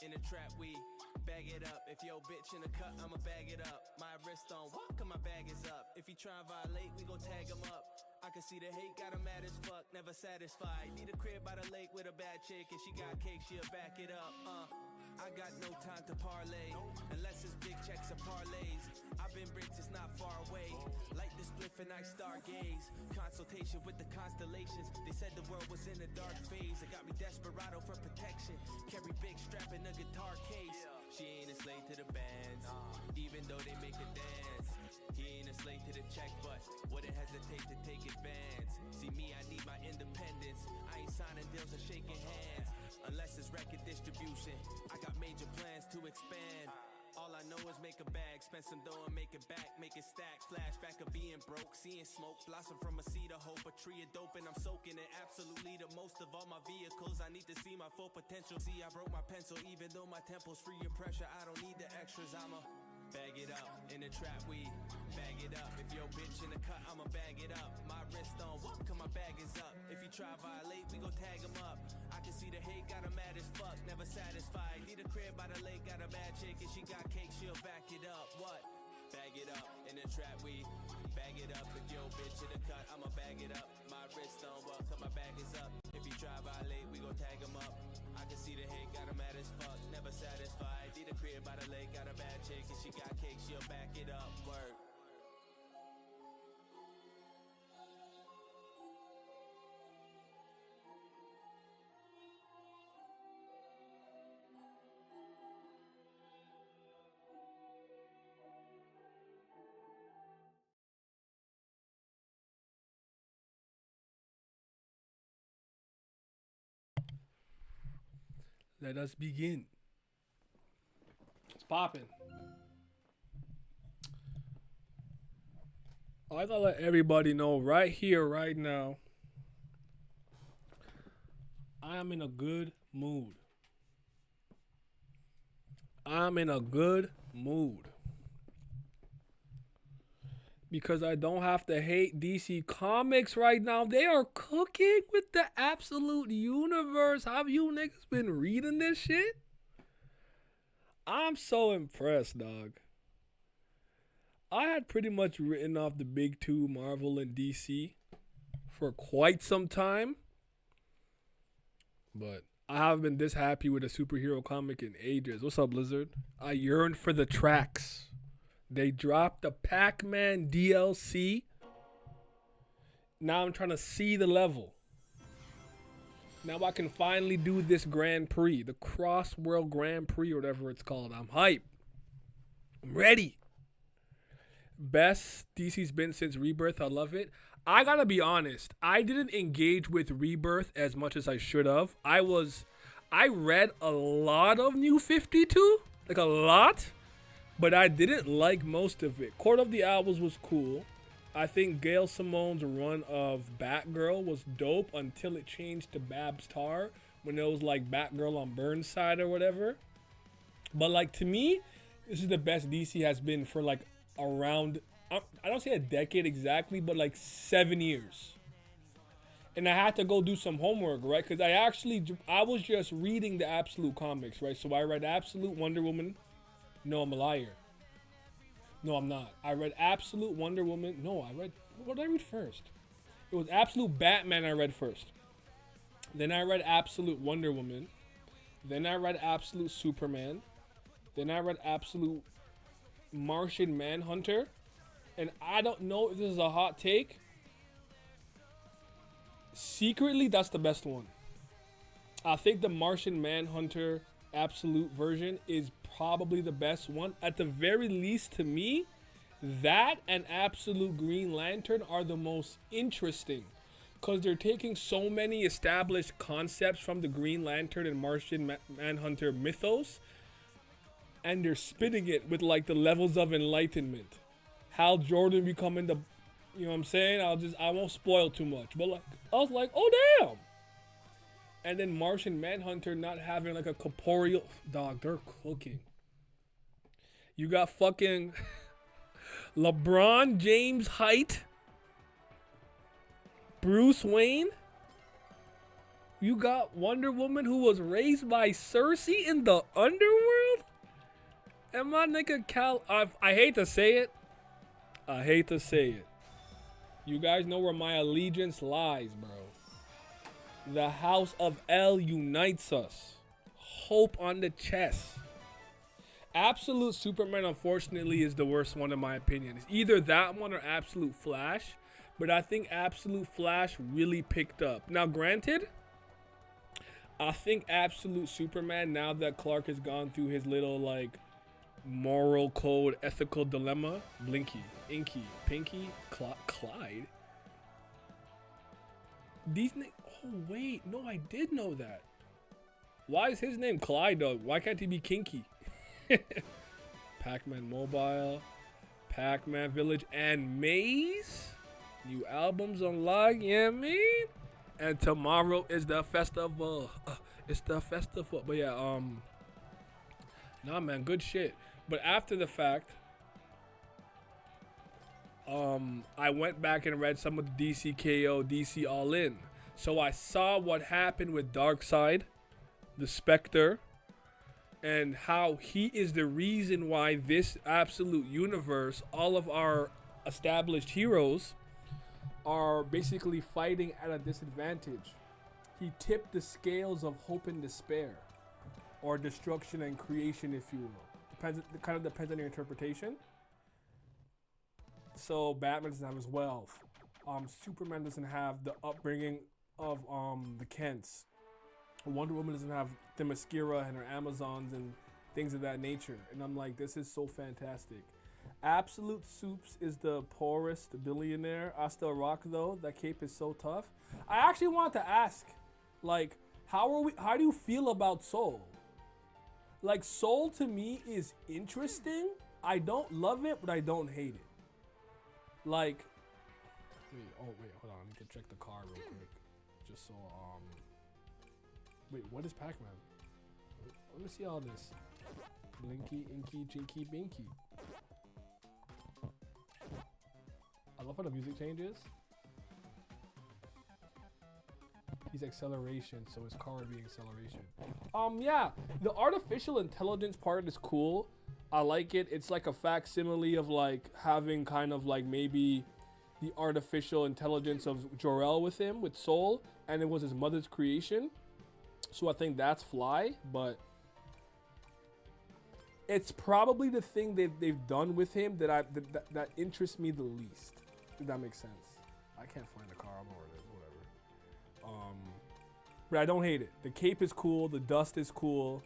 in the trap, we bag it up. If your bitch in the cut, I'ma bag it up. My wrist on walk, and my bag is up. If he try and violate, we gon' tag him up. I can see the hate, got him mad as fuck, never satisfied. Need a crib by the lake with a bad chick, and she got cake, she'll back it up. I got no time to parlay, unless it's big checks or parlays. I've been bricked, it's not far away. Light the spliff and I stargaze. Consultation with the constellations. They said the world was in a dark phase. It got me desperado for protection. Carry big strap in a guitar case. She ain't a slave to the bands, even though they make a dance. He ain't a slave to the check, but wouldn't hesitate to take advance. See me, I need my independence. I ain't signing deals or shaking hands, unless it's record distribution. I got major plans to expand. All I know is make a bag, spend some dough and make it back, make it stack. Flashback of being broke, seeing smoke blossom from a seed of hope, a tree of dope, and I'm soaking it absolutely the most of all my vehicles. I need to see my full potential. See, I broke my pencil, even though my temple's free of pressure. I don't need the extras, I'ma bag it up in the trap, we bag it up. If your bitch in the cut, I'ma bag it up. My wrist on walk, cause my bag is up. If he try violate, we gon' tag him up. I can see the hate, got him mad as fuck, never satisfied. Need a crib by the lake, got a bad chick, and she got cake, she'll back it up. What? Bag it up in the trap, we bag it up. If your bitch in the cut, I'ma bag it up. My wrist on walk, cause my bag is up. If he try violate, we gon' tag him up. I can see the hate, got him mad as fuck, never satisfied. Need a crib by the lake, got a bad chick, and she got cake, she'll back it up. Word. Let us begin. It's popping. I gotta let everybody know right here, right now, I am in a good mood. I'm in a good mood. Because I don't have to hate DC Comics right now. They are cooking with the absolute universe. Have you niggas been reading this shit? I'm so impressed, dog. I had pretty much written off the big two, Marvel and DC, for quite some time. But I haven't been this happy with a superhero comic in ages. What's up, Blizzard? I yearn for the tracks. They dropped the Pac-Man DLC. Now I'm trying to see the level. Now I can finally do this Grand Prix, the Cross World Grand Prix or whatever it's called. I'm hype. I'm ready. Best DC's been since Rebirth. I love it. I gotta be honest. I didn't engage with Rebirth as much as I should have. I read a lot of New 52. Like a lot. But I didn't like most of it. Court of the Owls was cool. I think Gail Simone's run of Batgirl was dope until it changed to Babs Tarr when it was like Batgirl on Burnside or whatever. But like to me, this is the best DC has been for like around, I don't say a decade exactly, but like 7 years. And I had to go do some homework, right? Because I was just reading the Absolute comics, right? So I read Absolute Wonder Woman. No, I'm a liar. No, I'm not. I read Absolute Wonder Woman. No, what did I read first? It was Absolute Batman I read first. Then I read Absolute Wonder Woman. Then I read Absolute Superman. Then I read Absolute Martian Manhunter. And I don't know if this is a hot take. Secretly, that's the best one. I think the Martian Manhunter Absolute version is probably the best one. At the very least, to me, that and Absolute Green Lantern are the most interesting because they're taking so many established concepts from the Green Lantern and Martian Manhunter mythos and they're spitting it with like the levels of enlightenment. Hal Jordan becoming the, you know what I'm saying? I won't spoil too much, but like I was like, oh damn. And then Martian Manhunter not having like a corporeal dog. They're cooking. You got fucking LeBron James height, Bruce Wayne, You got Wonder Woman who was raised by Cersei in the underworld? And my nigga Cal, I hate to say it. I hate to say it. You guys know where my allegiance lies, bro. The House of L unites us. Hope on the chest. Absolute Superman, unfortunately, is the worst one in my opinion. It's either that one or Absolute Flash. But I think Absolute Flash really picked up. Now, granted, I think Absolute Superman, now that Clark has gone through his little, like, moral code, ethical dilemma, Blinky, Inky, Pinky, Clyde. These names, oh wait, no, I did know that. Why is his name Clyde though? Why can't he be Kinky? Pac-Man Mobile, Pac-Man Village, and Maze. New albums unlocked, yeah, me. And tomorrow is the festival. It's the festival. But yeah, nah, man, good shit. But after the fact, I went back and read some of the DC KO, DC All In. So I saw what happened with Darkseid, the Spectre, and how he is the reason why this absolute universe, all of our established heroes, are basically fighting at a disadvantage. He tipped the scales of hope and despair, or destruction and creation, if you will. It kind of depends on your interpretation. So Batman doesn't have his wealth. Superman doesn't have the upbringing of the Kents. Wonder Woman doesn't have Themyscira and her Amazons and things of that nature. And I'm like, this is so fantastic. Absolute Soups is the poorest billionaire. I still rock though. That cape is so tough. I actually wanted to ask, like, how do you feel about Soul? Like, Soul to me is interesting. I don't love it, but I don't hate it. Like, wait, hold on. I need to check the car real quick. Just so, wait, what is Pac-Man? Let me see all this. Blinky, Inky, Jinky, Binky. I love how the music changes. He's acceleration, so his car would be acceleration. Yeah, the artificial intelligence part is cool. I like it. It's like a facsimile of like having kind of like maybe the artificial intelligence of Jor-El with him, with Soul, and it was his mother's creation. So I think that's fly, but it's probably the thing they've done with him that interests me the least. If that makes sense. I can't find the car. I don't know where it is. Whatever. But I don't hate it. The cape is cool. The dust is cool.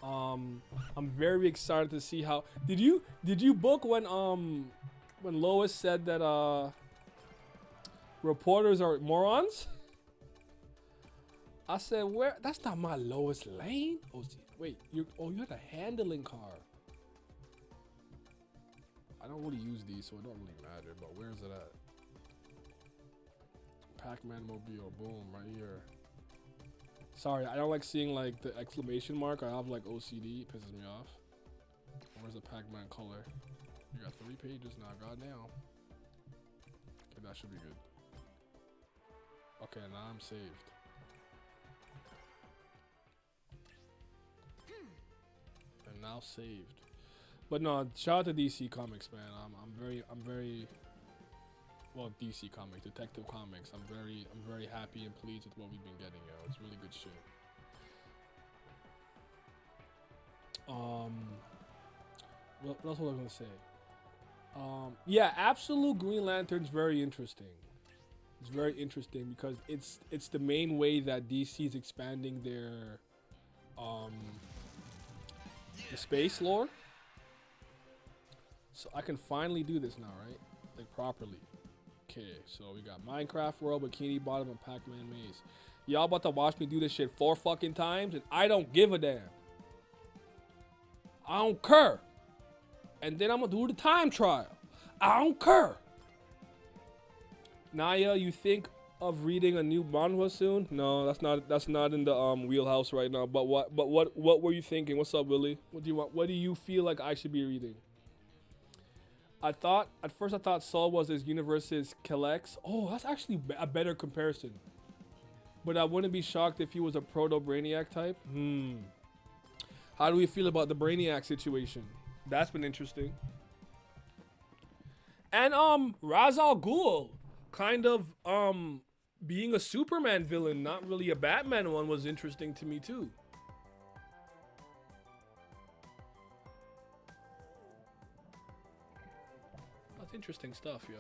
I'm very excited to see how. Did you book when Lois said that reporters are morons? I said, where? That's not my Lois Lane. Oh, wait, you're the handling car. I don't really use these, so it don't really matter. But where's it at? Pac-Man Mobile, boom, right here. Sorry, I don't like seeing like the exclamation mark. I have like OCD, it pisses me off. Where's the Pac-Man color? You got 3 pages now, goddamn. Okay, that should be good. Okay, now I'm saved. And now saved. But no, shout out to DC Comics, man. I'm very well, DC Comics, Detective Comics. I'm very happy and pleased with what we've been getting, yo. It's really good shit. What else was I gonna say? Yeah, Absolute Green Lantern's very interesting. It's very interesting because it's the main way that DC is expanding their the space lore. So I can finally do this now, right? Like properly. Okay, so we got Minecraft World, Bikini Bottom, and Pac-Man Maze. Y'all about to watch me do this shit 4 fucking times, and I don't give a damn. I don't care. And then I'm gonna do the time trial. I don't care. Naya, you think of reading a new manhwa soon? No, that's not in the wheelhouse right now. But what were you thinking? What's up, Willie? What do you want? What do you feel like I should be reading? At first I thought Saul was his universe's Kelex. Oh, that's actually a better comparison. but I wouldn't be shocked if he was a proto Brainiac type. How do we feel about the Brainiac situation? That's been interesting. And Ra's al Ghul kind of being a Superman villain, not really a Batman one, was interesting to me too. That's interesting stuff, yo.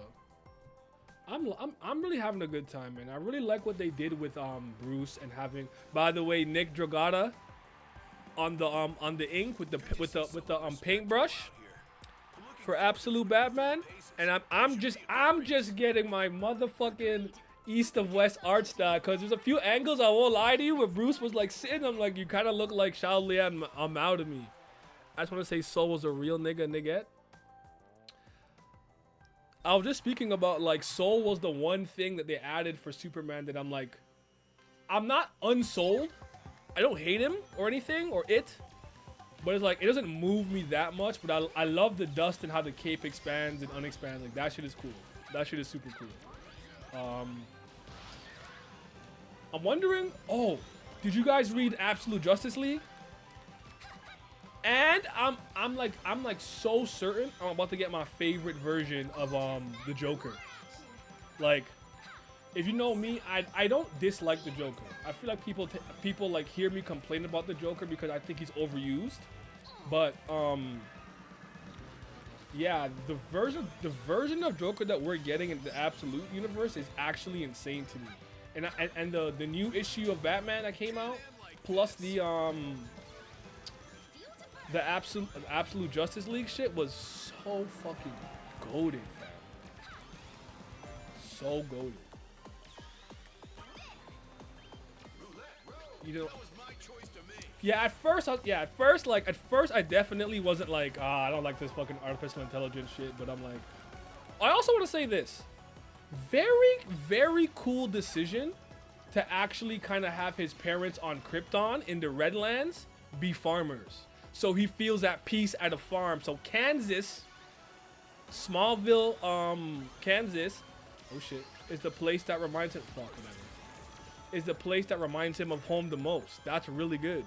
I'm really having a good time, man. I really like what they did with Bruce and having. By the way, Nick Dragata on the ink with the paintbrush for Absolute Batman, and I'm just getting my motherfucking east of west art style, because there's a few angles, I won't lie to you, where Bruce was like sitting, I'm like, you kind of look like Shao Lian out of me. I just want to say Soul was a real nigga. I was just speaking about like Soul was the one thing that they added for Superman that I'm like, I'm not unsold. I don't hate him or anything or it, but it's like it doesn't move me that much. But I love the dust and how the cape expands and unexpands. Like that shit is cool. That shit is super cool. I'm wondering. Oh, did you guys read Absolute Justice League? And I'm like so certain I'm about to get my favorite version of the Joker. Like, if you know me, I don't dislike the Joker. I feel like people like hear me complain about the Joker because I think he's overused. But yeah, the version of Joker that we're getting in the Absolute universe is actually insane to me. And the new issue of Batman that came out, plus the Absolute Justice League shit was so fucking goated, fam. So goated. You know. Yeah, at first I definitely wasn't like, I don't like this fucking artificial intelligence shit, but I'm like, I also want to say this. Very, very cool decision to actually kind of have his parents on Krypton in the Redlands be farmers. So he feels at peace at a farm. So Kansas, Smallville, Kansas, oh shit, is the place that reminds him, is the place that reminds him of home the most. That's really good.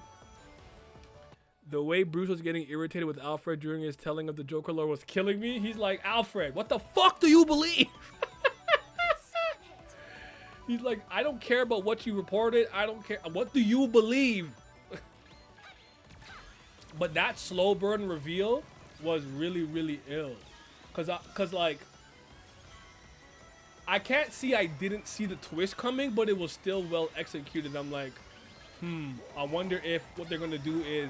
The way Bruce was getting irritated with Alfred during his telling of the Joker lore was killing me. He's like, Alfred, what the fuck do you believe? He's like, I don't care about what you reported. I don't care. What do you believe? But that slow burn reveal was really, really ill. Cause like, I can't see I didn't see the twist coming, but it was still well executed. I'm like, I wonder if what they're gonna do is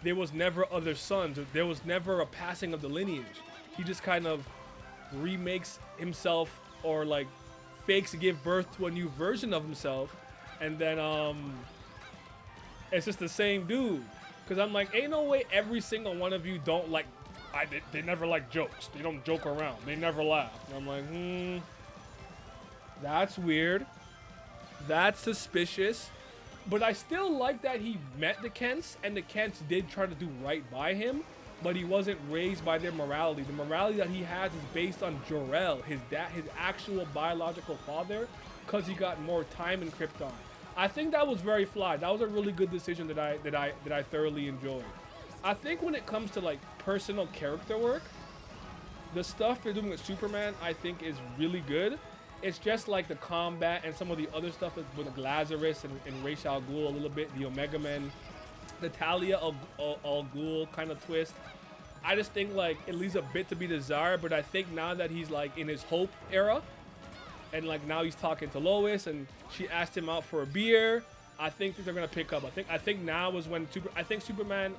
there was never other sons. There was never a passing of the lineage. He just kind of remakes himself or like fakes give birth to a new version of himself. And then it's just the same dude. Cause I'm like, ain't no way every single one of you don't like, they never like jokes. They don't joke around. They never laugh. And I'm like, that's weird. That's suspicious. But I still like that he met the Kents, and the Kents did try to do right by him, but he wasn't raised by their morality. The morality that he has is based on Jor-El, his actual biological father, cause he got more time in Krypton. I think that was very fly. That was a really good decision that I thoroughly enjoyed. I think when it comes to like personal character work, the stuff they're doing with Superman, I think is really good. It's just like the combat and some of the other stuff with Lazarus and Ra's al Ghul a little bit, the Omega Men, the Talia al Ghul kind of twist. I just think like it leaves a bit to be desired, but I think now that he's like in his Hope era, and like now he's talking to Lois and she asked him out for a beer, I think that they're gonna pick up. I think now is when Superman,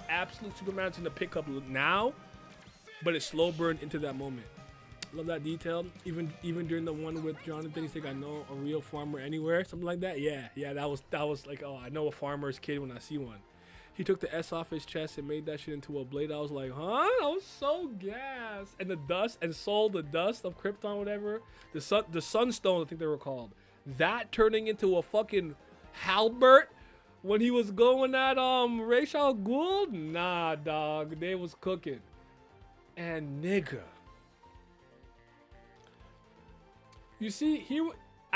Absolute Superman's gonna pick up now, but it's slow burned into that moment. Love that detail. Even during the one with Jonathan, he's like, I know a real farmer anywhere, something like that. Yeah, that was like, oh, I know a farmer's kid when I see one. He took the S off his chest and made that shit into a blade. I was like, huh? I was so gassed. And the dust and Soul, the dust of Krypton, whatever. The Sunstone, I think they were called. That turning into a fucking halberd when he was going at Ra's al Ghul. Nah, dog, they was cooking. And nigga. You see,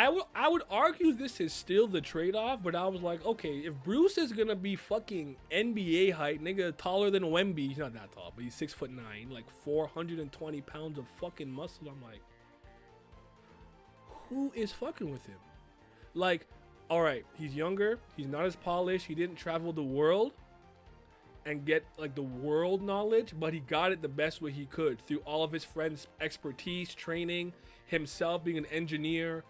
I would argue this is still the trade-off, but I was like, okay, if Bruce is gonna be fucking NBA height, nigga, taller than Wemby, he's not that tall, but he's 6'9", like 420 pounds of fucking muscle. I'm like, who is fucking with him? Like, all right, he's younger, he's not as polished, he didn't travel the world and get like the world knowledge, but he got it the best way he could through all of his friends' expertise, training, himself being an engineer,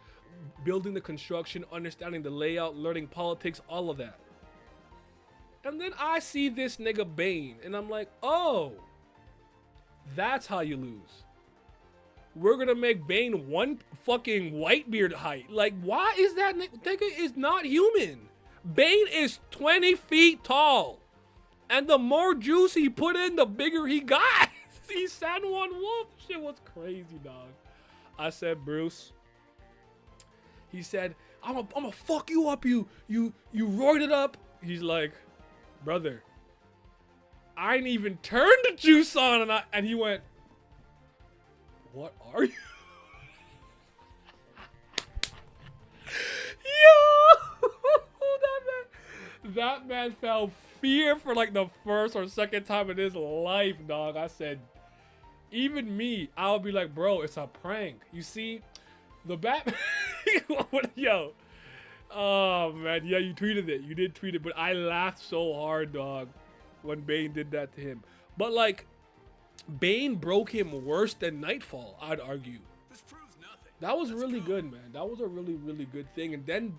building the construction, understanding the layout, learning politics, all of that. And then I see this nigga Bane, and I'm like, oh, that's how you lose. We're gonna make Bane one fucking Whitebeard height. Like, why is that nigga is not human? Bane is 20 feet tall. And the more juice he put in, the bigger he got. He's San Juan Wolf. Shit was crazy, dog. I said, Bruce. He said, I'm gonna fuck you up. You roided it up. He's like, brother, I ain't even turned the juice on. And he went, what are you? Yo, that man felt fear for like the first or second time in his life, dog. I said, even me, I'll be like, bro, it's a prank. You see, the Batman. Yo, oh man, yeah, you tweeted it. You did tweet it, but I laughed so hard, dog, when Bane did that to him. But like, Bane broke him worse than Nightfall, I'd argue. This proves nothing. That was really good, man. That was a really, really good thing. And then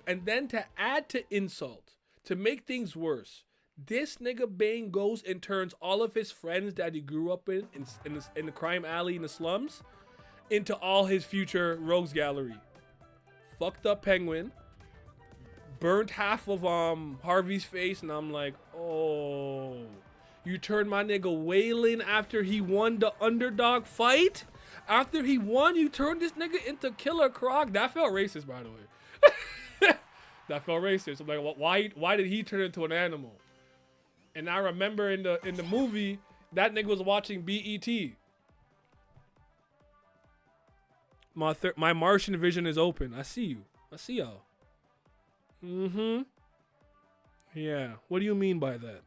to add to insult, to make things worse, this nigga Bane goes and turns all of his friends that he grew up in the crime alley in the slums into all his future rogues gallery. Fucked up Penguin, burnt half of Harvey's face, and I'm like, oh, you turned my nigga Waylon after he won the underdog fight? After he won, you turned this nigga into Killer Croc? That felt racist, by the way. That felt racist. I'm like, why did he turn into an animal? And I remember in the movie, that nigga was watching BET. My Martian vision is open. I see you. I see y'all. Mm-hmm. Yeah. What do you mean by that?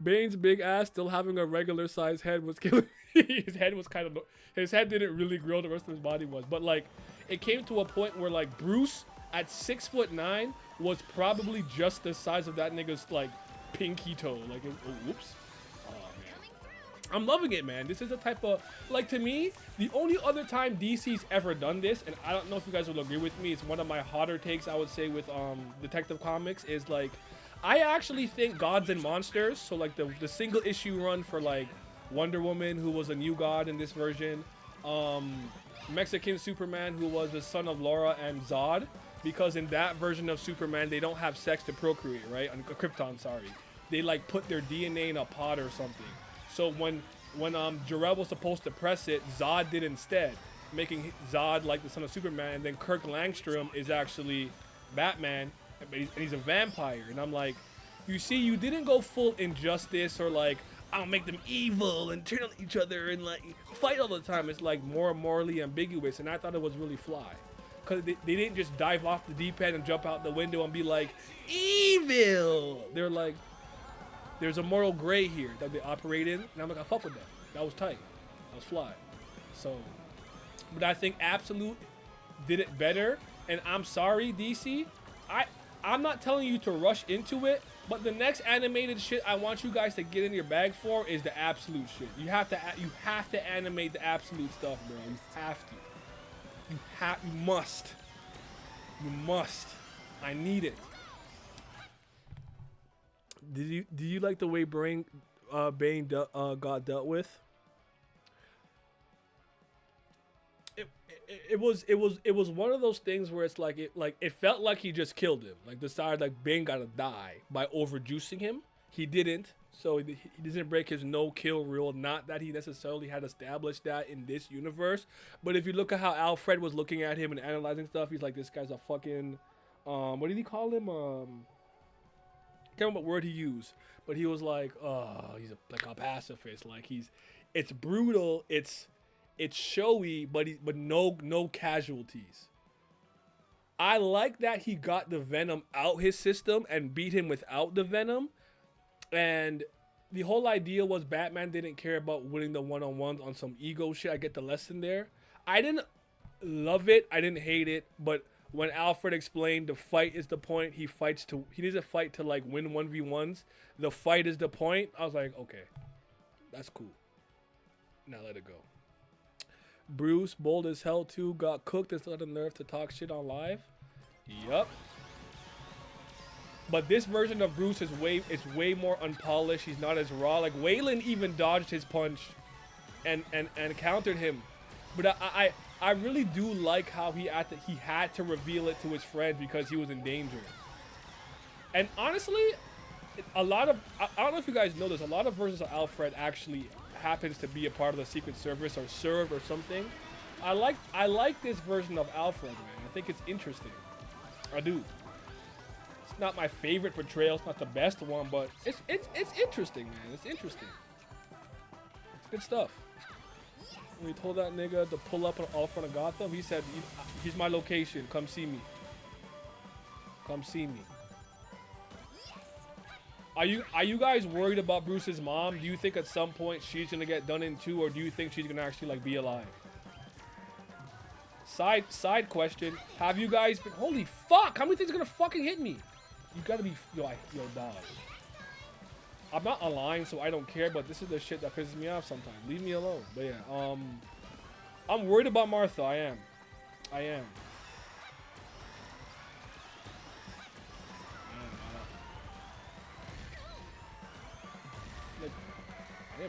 Bane's big ass still having a regular sized head was killing me. His head was kind of... His head didn't really grow. The rest of his body was. But like, it came to a point where like Bruce at 6'9" was probably just the size of that nigga's like pinky toe. Like, oh, whoops. I'm loving it, man. This is the type of, like, to me, the only other time DC's ever done this, and I don't know if you guys will agree with me, it's one of my hotter takes, I would say, with Detective Comics, is like, I actually think Gods and Monsters, so like the single issue run for like Wonder Woman, who was a new god in this version, Mexican Superman, who was the son of Laura and Zod, because in that version of Superman, they don't have sex to procreate, right? On Krypton, sorry. They like put their DNA in a pot or something. So when Jor-El was supposed to press it, Zod did instead, making Zod like the son of Superman, and then Kirk Langstrom is actually Batman, and he's a vampire. And I'm like, you see, you didn't go full Injustice or like, I'll make them evil and turn on each other and like fight all the time. It's like more morally ambiguous, and I thought it was really fly. Because they didn't just dive off the deep end and jump out the window and be like, evil! They're like, there's a moral gray here that they operate in, and I'm like, I fuck with that. That was tight. That was fly. So, but I think Absolute did it better, and I'm sorry, DC. I'm not telling you to rush into it, but the next animated shit I want you guys to get in your bag for is the Absolute shit. You have to animate the Absolute stuff, bro. You have to. You must. You must. I need it. Do you like the way Bane got dealt with? It was one of those things where it's like it felt like he just killed him. Like decided like Bane gotta die by overjuicing him. He didn't, so he didn't break his no kill rule. Not that he necessarily had established that in this universe, but if you look at how Alfred was looking at him and analyzing stuff, he's like, this guy's a fucking what did he call him? I can't remember what word he used, but he was like, oh, he's like a pacifist. Like it's brutal, it's showy, but no casualties. I like that he got the venom out his system and beat him without the venom. And the whole idea was Batman didn't care about winning the one-on-ones on some ego shit. I get the lesson there. I didn't love it. I didn't hate it. But when Alfred explained the fight is the point, he needs to fight to like win 1v1s. The fight is the point. I was like, okay, that's cool. Now let it go. Bruce, bold as hell too, got cooked and still had the nerve to talk shit on live. Yup. But this version of Bruce is way more unpolished. He's not as raw. Like Waylon even dodged his punch and countered him. But I really do like how he had to reveal it to his friend because he was in danger. And honestly, a lot of I don't know if you guys know this, a lot of versions of Alfred actually happens to be a part of the Secret Service or served or something. I like this version of Alfred, man. I think it's interesting. I do. It's not my favorite portrayal. It's not the best one, but it's interesting, man. It's interesting. It's good stuff. When he told that nigga to pull up all in front of Gotham, he said, "Here's my location. Come see me. Come see me." Are you guys worried about Bruce's mom? Do you think at some point she's gonna get done in too, or do you think she's gonna actually like be alive? Side question: have you guys been? Holy fuck! How many things are gonna fucking hit me? You gotta be yo dog. I'm not online, so I don't care. But this is the shit that pisses me off sometimes. Leave me alone. But yeah, I'm worried about Martha. I am. I am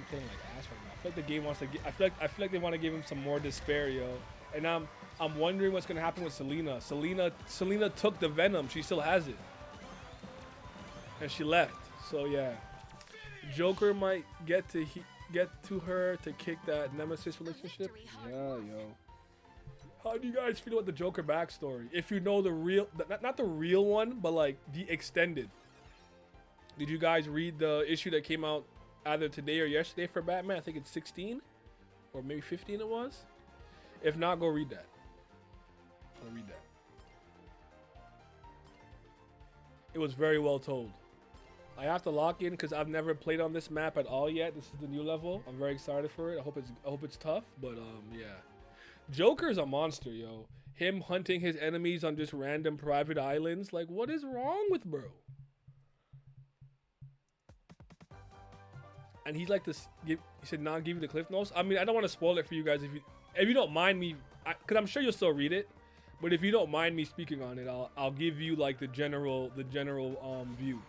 playing like ass right now. I feel like the game wants to get. I feel like they want to give him some more despair, yo. And I'm wondering what's gonna happen with Selena. Selena took the venom. She still has it, and she left. So yeah, Joker might get to her to kick that Nemesis relationship. Yeah, yo. How do you guys feel about the Joker backstory? If you know the real, not the real one, but like the extended. Did you guys read the issue that came out either today or yesterday for Batman? I think it's 16 or maybe 15 it was. If not, go read that. Go read that. It was very well told. I have to lock in because I've never played on this map at all yet. This is the new level. I'm very excited for it. I hope it's tough, but yeah. Joker's a monster, yo. Him hunting his enemies on just random private islands. Like, what is wrong with bro? And he's like this. He said, "Not give you the cliff notes." I mean, I don't want to spoil it for you guys. If you don't mind me, because I'm sure you'll still read it. But if you don't mind me speaking on it, I'll give you like the general view.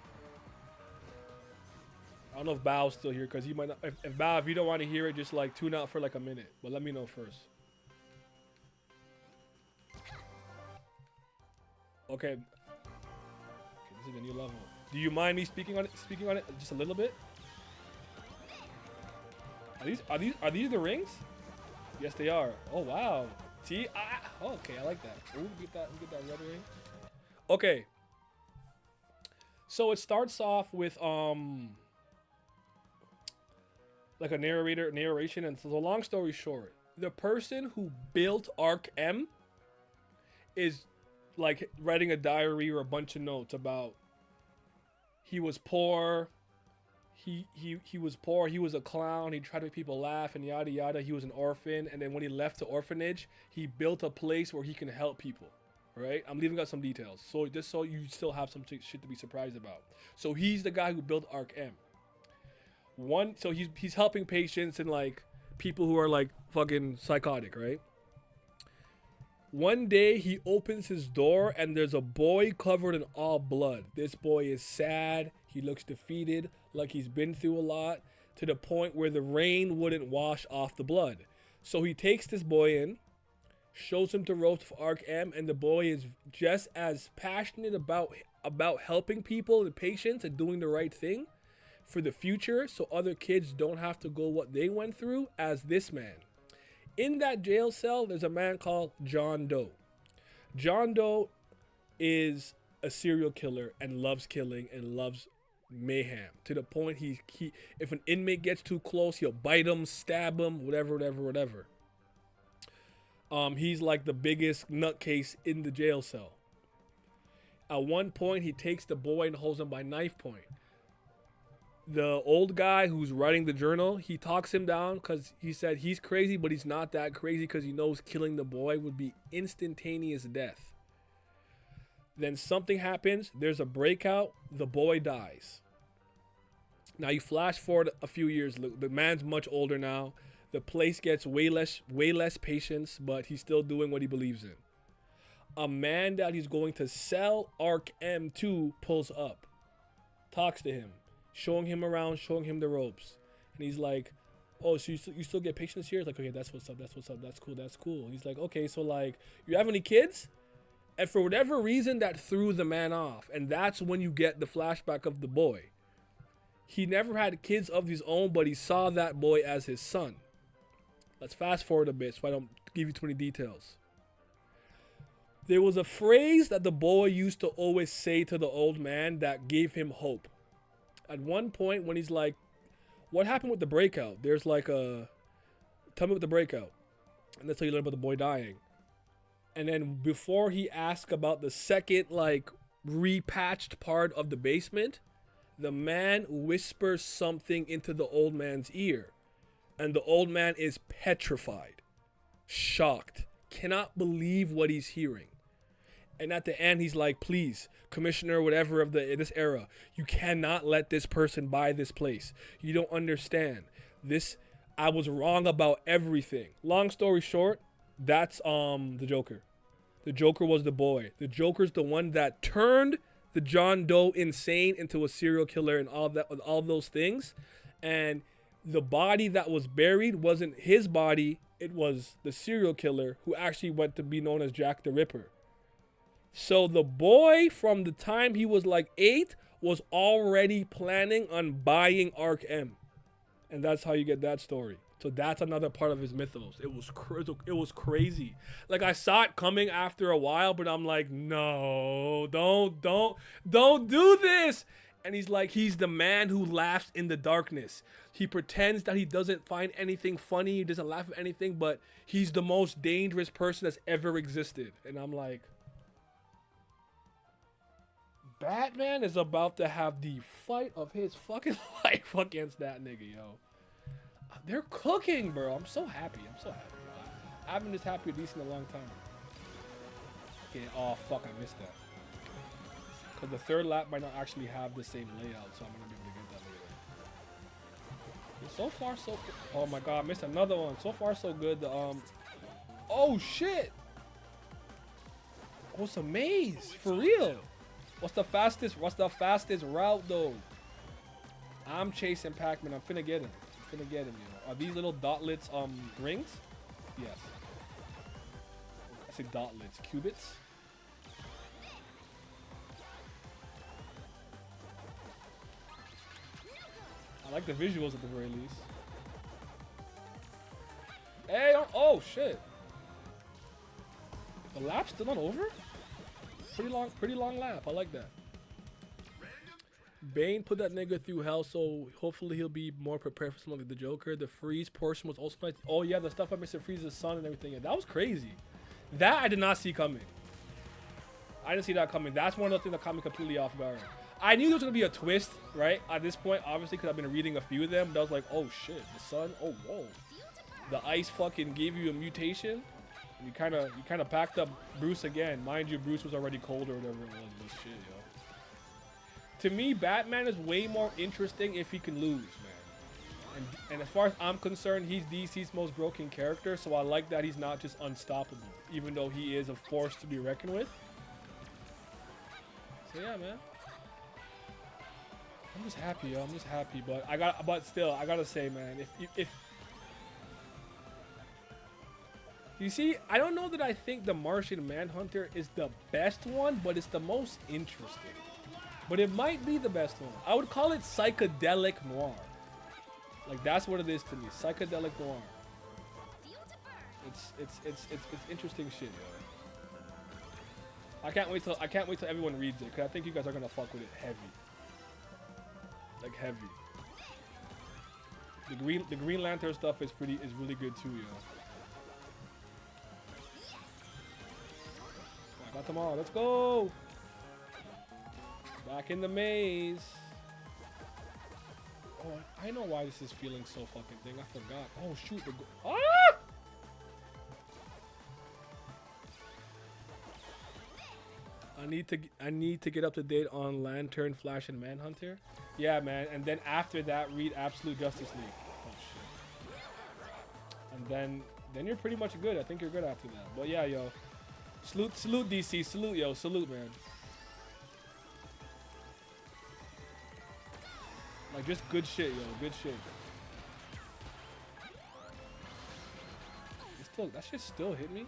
I don't know if Bao's still here because he might not. If Bao, if you don't want to hear it, just like tune out for like a minute. But let me know first. Okay. This is the new level. Do you mind me speaking on it just a little bit? Are these the rings? Yes, they are. Oh wow. See? Okay, I like that. Ooh, get that red ring. Okay. So it starts off with like a narration, and so the long story short, the person who built Arkham is like writing a diary or a bunch of notes about he was poor. He was poor. He was a clown. He tried to make people laugh and yada yada. He was an orphan, and then when he left the orphanage, he built a place where he can help people. Right? I'm leaving out some details, so just so you still have some shit to be surprised about. So he's the guy who built Arkham. So he's helping patients and like people who are like fucking psychotic, right? One day he opens his door and there's a boy covered in all blood. This boy is sad. He looks defeated, like he's been through a lot, to the point where the rain wouldn't wash off the blood. So he takes this boy in, shows him to roast for Arkham, and the boy is just as passionate about helping people and patients and doing the right thing for the future so other kids don't have to go what they went through as this man. In that jail cell, there's a man called John Doe. John Doe is a serial killer and loves killing and loves mayhem to the point he if an inmate gets too close, he'll bite him, stab him, whatever. He's like the biggest nutcase in the jail cell. At one point, he takes the boy and holds him by knife point. The old guy who's writing the journal, he talks him down because he said he's crazy, but he's not that crazy because he knows killing the boy would be instantaneous death. Then something happens. There's a breakout. The boy dies. Now you flash forward a few years. The man's much older now. The place gets way less patience, but he's still doing what he believes in. A man that he's going to sell Arc M to pulls up, talks to him, showing him around, showing him the ropes, and he's like, "Oh, so you still get patience here?" It's like, "Okay, that's what's up. That's what's up. That's cool. That's cool." He's like, "Okay, so like, you have any kids?" And for whatever reason, that threw the man off, and that's when you get the flashback of the boy. He never had kids of his own, but he saw that boy as his son. Let's fast forward a bit so I don't give you too many details. There was a phrase that the boy used to always say to the old man that gave him hope. At one point when he's like, "What happened with the breakout?" There's like a, "Tell me about the breakout." And that's how you learn about the boy dying. And then before he asks about the second like repatched part of the basement, the man whispers something into the old man's ear. And the old man is petrified, shocked, cannot believe what he's hearing. And at the end, he's like, "Please, commissioner, whatever of this era, you cannot let this person buy this place. You don't understand. I was wrong about everything." Long story short, that's the Joker. The Joker was the boy. The Joker's the one that turned the John Doe insane into a serial killer and all those things. And the body that was buried wasn't his body. It was the serial killer who actually went to be known as Jack the Ripper. So the boy, from the time he was like 8, was already planning on buying Arc M. And that's how you get that story. So that's another part of his mythos. It was crazy. Like, I saw it coming after a while, but I'm like, no, don't do this. And he's like, he's the man who laughs in the darkness. He pretends that he doesn't find anything funny. He doesn't laugh at anything, but he's the most dangerous person that's ever existed. And I'm like, Batman is about to have the fight of his fucking life against that nigga, yo. They're cooking, bro. I'm so happy. Bro. I haven't been this happy with DC in a long time. Okay, oh fuck, I missed that. Because the third lap might not actually have the same layout, so I'm gonna be able to get that later. So far, so good. Oh my god, I missed another one. So far, so good. Oh shit! Oh, it's a maze for real. What's the fastest route though? I'm chasing Pac-Man. I'm finna get him. You know. Are these little dotlets rings? Yes. I say dotlets. Cubits? I like the visuals at the very least. Hey, oh shit. The lap's still not over? Pretty long lap. I like that. Bane put that nigga through hell, so hopefully he'll be more prepared for something like the Joker. The freeze portion was also nice. Oh yeah, the stuff about Mr. Freeze's son and everything. Yeah, that was crazy. That I did not see coming. I didn't see that coming. That's one of the things that caught me completely off guard. I knew there was gonna be a twist, right? At this point, obviously, because I've been reading a few of them. But I was like, oh shit, the son. Oh whoa, the ice fucking gave you a mutation. And you kind of packed up Bruce again. Mind you, Bruce was already cold or whatever it was. But shit, yo. To me, Batman is way more interesting if he can lose, man. And as far as I'm concerned, he's DC's most broken character. So I like that he's not just unstoppable, even though he is a force to be reckoned with. So yeah, man. I'm just happy, yo. I'm just happy, but still, I gotta say, man, if you see, I don't know that I think the Martian Manhunter is the best one, but it's the most interesting. But it might be the best one. I would call it psychedelic noir. Like, that's what it is to me, psychedelic noir. It's interesting shit, yo. I can't wait till everyone reads it, cause I think you guys are gonna fuck with it heavy. Like heavy. The Green Lantern stuff is really good too, yo. I got them all. Let's go. Back in the maze. Oh, I know why this is feeling so fucking thing. I forgot. Oh shoot. Ah! I need to get up to date on Lantern, Flash, and Manhunter. Yeah, man. And then after that, read Absolute Justice League. Oh shit. And then you're pretty much good. I think you're good after that. But yeah, yo. Salute DC. Salute, yo. Salute, man. Like, just good shit, yo. Good shit. That shit still hit me?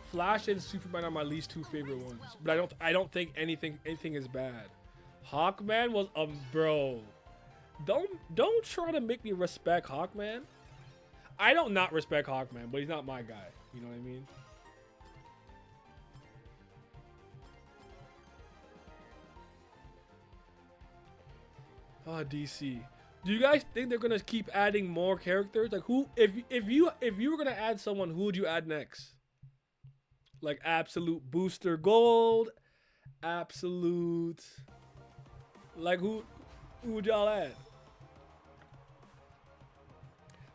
Flash and Superman are my least two favorite ones, but I don't think anything is bad. Hawkman was bro. Don't try to make me respect Hawkman. I don't not respect Hawkman, but he's not my guy. You know what I mean? Ah, DC. Do you guys think they're gonna keep adding more characters? Like who? If you were gonna add someone, who would you add next? Like Absolute Booster Gold, Absolute. Like who would y'all add?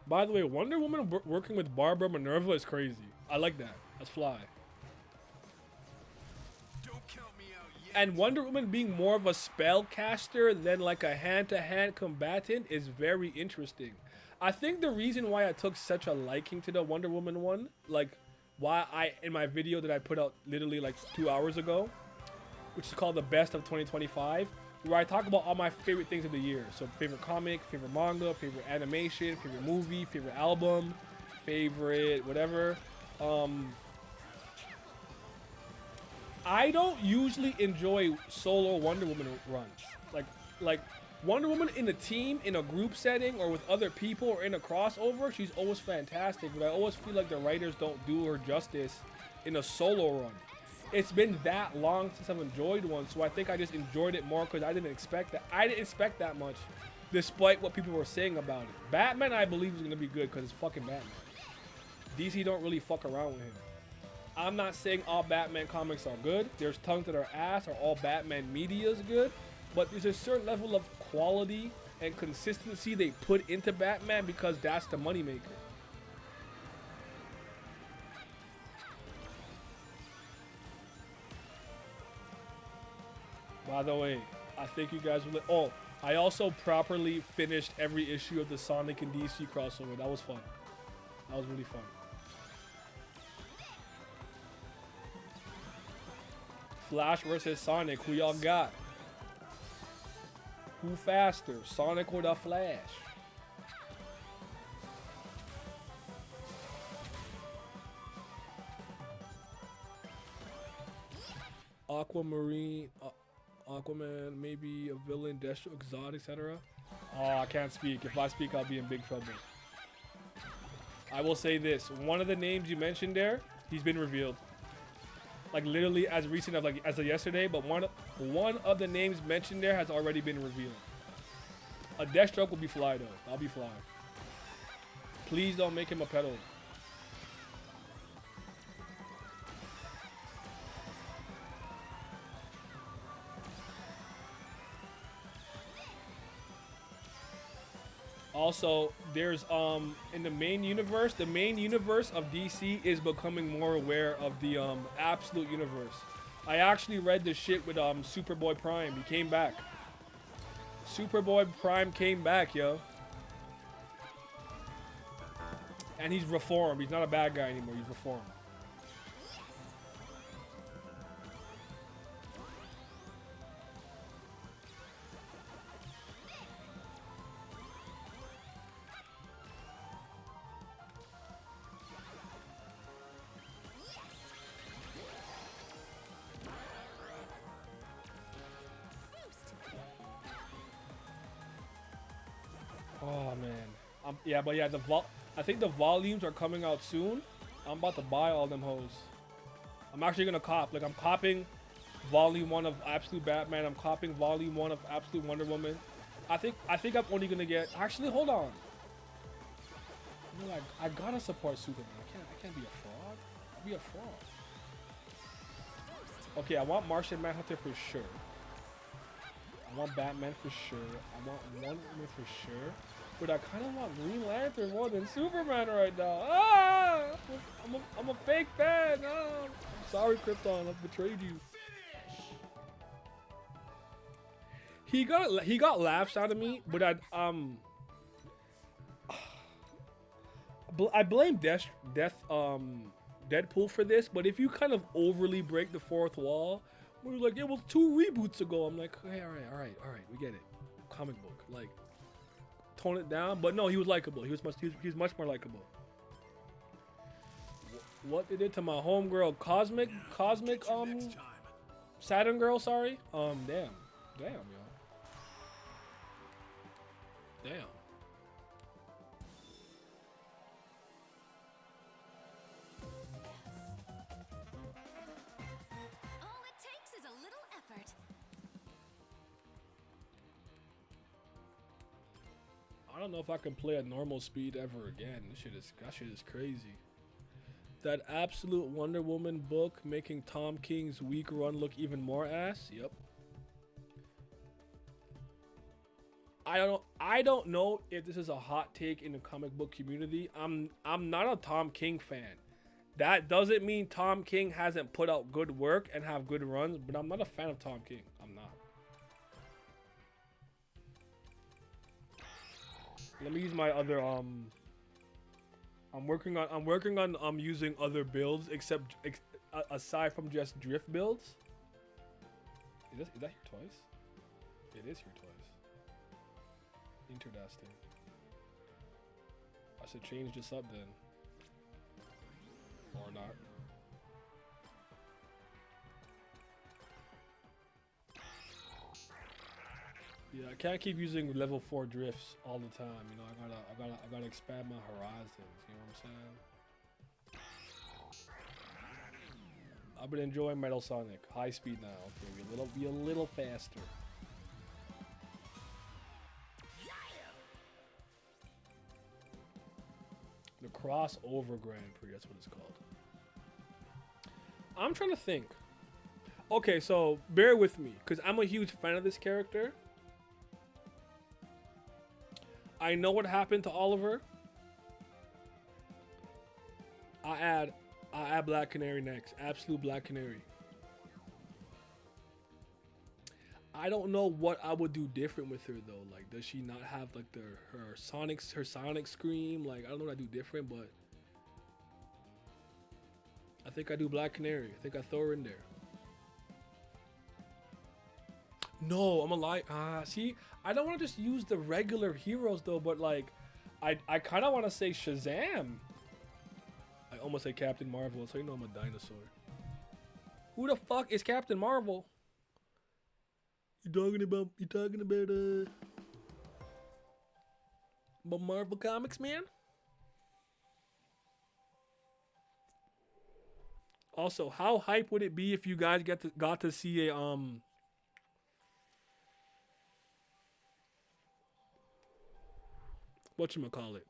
By the way, Wonder Woman working with Barbara Minerva is crazy. I like that. That's fly. Don't count me out yet. And Wonder Woman being more of a spellcaster than like a hand-to-hand combatant is very interesting. I think the reason why I took such a liking to the Wonder Woman one, like why in my video that I put out literally like 2 hours ago, which is called the Best of 2025, where I talk about all my favorite things of the year. So favorite comic, favorite manga, favorite animation, favorite movie, favorite album, favorite whatever. I don't usually enjoy solo Wonder Woman runs. Like Wonder Woman in a team, in a group setting, or with other people, or in a crossover, she's always fantastic. But I always feel like the writers don't do her justice in a solo run. It's been that long since I've enjoyed one, so I think I just enjoyed it more because I didn't expect that. I didn't expect that much, despite what people were saying about it. Batman, I believe, is gonna be good because it's fucking Batman. DC don't really fuck around with him. I'm not saying all Batman comics are good. There's tons that are ass, or all Batman media is good, but there's a certain level of quality and consistency they put into Batman because that's the moneymaker. By the way, I think you guys will. Oh, I also properly finished every issue of the Sonic and DC crossover. That was fun. That was really fun. Flash versus Sonic. Who y'all got? Who faster? Sonic or the Flash? Aquamarine. Aquaman, maybe a villain, Deathstroke, Zod, etc. Oh, I can't speak. If I speak, I'll be in big trouble. I will say this. One of the names you mentioned there, he's been revealed. Like literally as recent as of yesterday, but one of the names mentioned there has already been revealed. A Deathstroke will be fly though. I'll be fly. Please don't make him a pedal. Also, there's in the main universe of DC is becoming more aware of the Absolute universe. I actually read the shit with Superboy Prime. He came back. Superboy Prime came back, yo. And he's reformed. He's not a bad guy anymore. He's reformed. Oh man, yeah, but yeah, I think the volumes are coming out soon. I'm about to buy all them hoes. I'm actually gonna cop. Like I'm copping Volume 1 of Absolute Batman. I'm copping Volume 1 of Absolute Wonder Woman. I think I'm only gonna get. Actually, hold on. You know, I gotta support Superman. I can't be a fraud. I'll be a fraud. Okay, I want Martian Manhunter for sure. I want Batman for sure. I want Wonder Woman for sure. But I kind of want Green Lantern more than Superman right now. Ah! I'm a fake fan. Ah! I'm sorry, Krypton. I've betrayed you. He got laughs out of me, but I blame Deadpool for this. But if you kind of overly break the fourth wall, we're like, it was 2 reboots ago. I'm like, hey, all right, we get it. Comic book, like, tone it down. But no, he was likable. He was much more likable. What they did to my homegirl, Cosmic, Saturn Girl. Sorry. Damn, y'all. Damn. All it takes is a little effort. I don't know if I can play at normal speed ever again. That shit is crazy. That absolute Wonder Woman book making Tom King's weak run look even more ass. Yep. I don't know if this is a hot take in the comic book community. I'm not a Tom King fan. That doesn't mean Tom King hasn't put out good work and have good runs, but I'm not a fan of Tom King. I'm not. Let me use my other I'm working on using other builds aside from just drift builds. Is that here twice? It is here twice. Interesting. I should change this up then. Or not. Yeah, I can't keep using level 4 drifts all the time. You know, I gotta expand my horizons. You know what I'm saying? I've been enjoying Metal Sonic. High speed now. Okay, be a little faster. The crossover Grand Prix, that's what it's called. I'm trying to think. Okay, so bear with me, because I'm a huge fan of this character. I know what happened to Oliver. I add Black Canary next. Absolute Black Canary. I don't know what I would do different with her though. Like, does she not have like her sonic scream? Like, I don't know what I do different, but I think I do Black Canary. I think I throw her in there. No, I'm a lie. See, I don't want to just use the regular heroes though, but like, I kind of want to say Shazam. I almost say Captain Marvel, so you know I'm a dinosaur. Who the fuck is Captain Marvel? You talking about Marvel Comics, man? Also, how hype would it be if you guys got to see a whatchamacallit?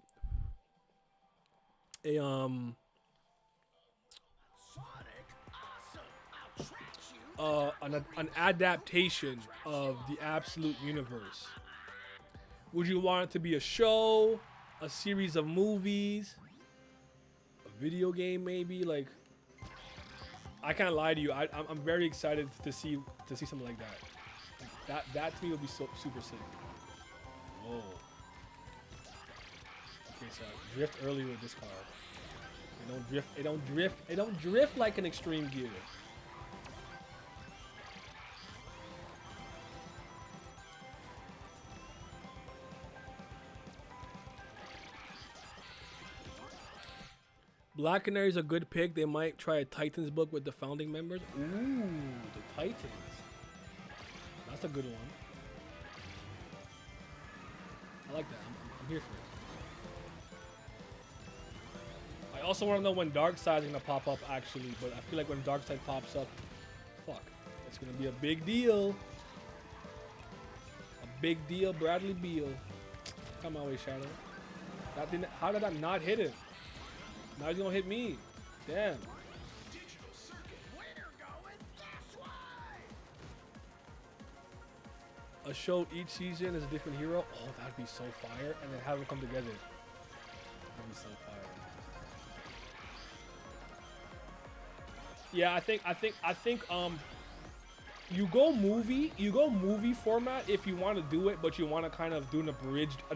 An adaptation of the Absolute Universe. Would you want it to be a show, a series of movies, a video game maybe? Like, I can't lie to you. I'm very excited to see something like that. That to me would be super sick. Whoa. Okay, so I drift earlier with this car. It don't drift like an Extreme Gear. Black Canary is a good pick. They might try a Titans book with the founding members. Ooh, the Titans. That's a good one. I like that. I'm here for it. I also want to know when Darkseid is going to pop up, actually. But I feel like when Darkseid pops up, fuck, it's going to be a big deal. A Big deal, Bradley Beal. Come my way, Shadow. That didn't. How did I not hit him? Now he's gonna hit me. Damn. A show each season is a different hero. Oh, that'd be so fire. And then have them come together. That'd be so fire. Yeah, I think you go movie format if you want to do it, but you want to kind of do an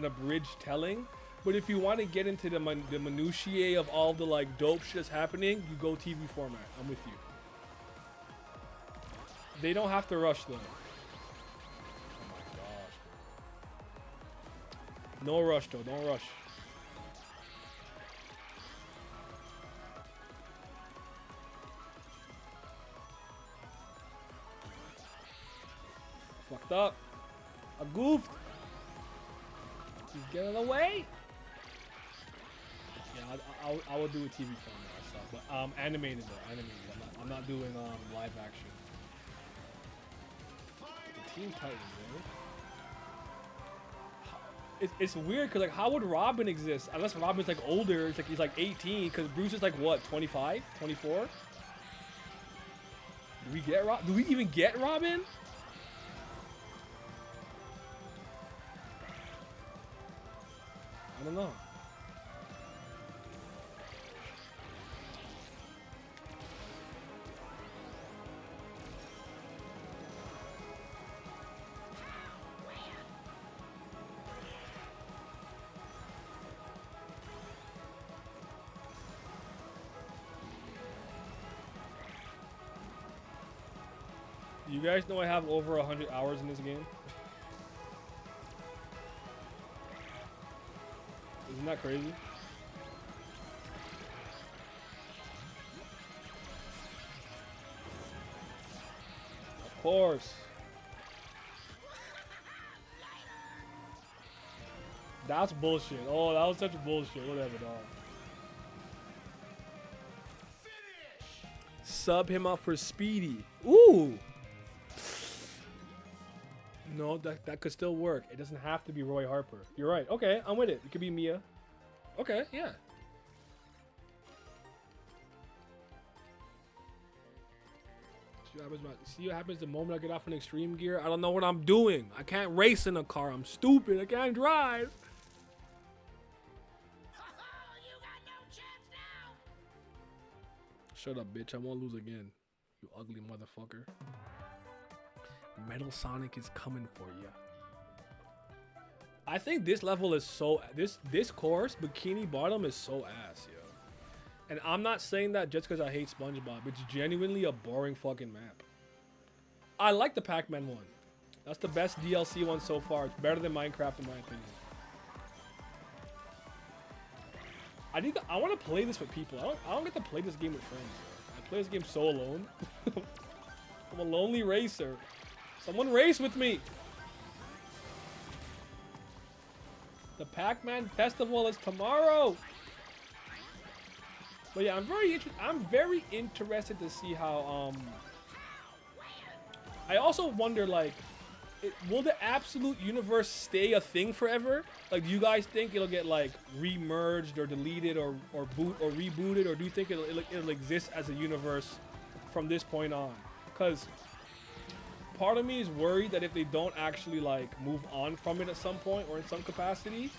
abridged telling. But if you want to get into the minutiae of all the like dope shit that's happening, you go TV format. I'm with you. They don't have to rush though. Oh my gosh, bro. No rush though. Don't rush. Fucked up. I goofed. He's getting away. Yeah, I will do a TV format myself, but animated though, animated. I'm not doing live action. The Teen Titans, right? It's weird because like how would Robin exist unless Robin's like older? It's like he's like 18 because Bruce is like what 25, 24. Do we even get Robin? I don't know. You guys know I have over 100 hours in this game? Isn't that crazy? Of course. That's bullshit. Oh, that was such bullshit. Whatever, dog. Sub him up for Speedy. Ooh. No, that could still work. It doesn't have to be Roy Harper. You're right. Okay, I'm with it. It could be Mia. Okay, yeah. See what happens the moment I get off an extreme gear? I don't know what I'm doing. I can't race in a car. I'm stupid. I can't drive. Shut up, bitch. I won't lose again. You ugly motherfucker. Metal Sonic is coming for you. I think this level is so this course, Bikini Bottom, is so ass, yo. And I'm not saying that just because I hate SpongeBob. It's genuinely a boring fucking map. I like the Pac-Man one. That's the best DLC one so far. It's better than Minecraft in my opinion. I want to play this with people. I don't get to play this game with friends. Yo. I play this game so alone. I'm a lonely racer. Someone race with me. The Pac-Man Festival is tomorrow. But yeah, I'm very interested to see how I also wonder like will the Absolute Universe stay a thing forever? Like do you guys think it'll get like re-merged or deleted or rebooted, or do you think it'll exist as a universe from this point on? Cuz part of me is worried that if they don't actually like move on from it at some point or in some capacity,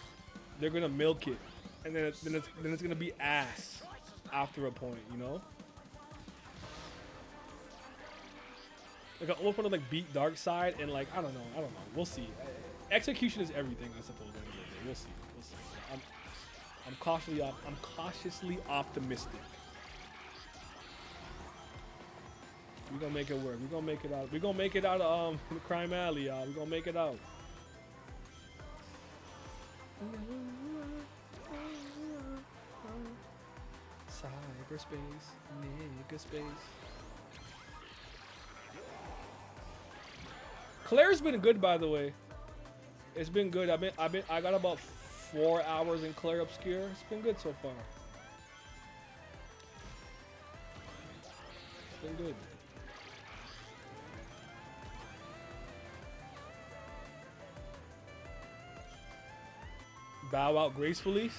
they're gonna milk it, and then it's gonna be ass after a point, you know. Like I almost want to like beat Darkseid and like I don't know. We'll see. Execution is everything, I suppose. We'll see. I'm cautiously optimistic. We're gonna make it work. We're gonna make it out. We're gonna make it out of Crime Alley, y'all. We're gonna make it out. Cyberspace, nigga space. Claire's been good, by the way. It's been good. I got about 4 hours in Claire Obscure. It's been good so far. It's been good. bow out gracefully.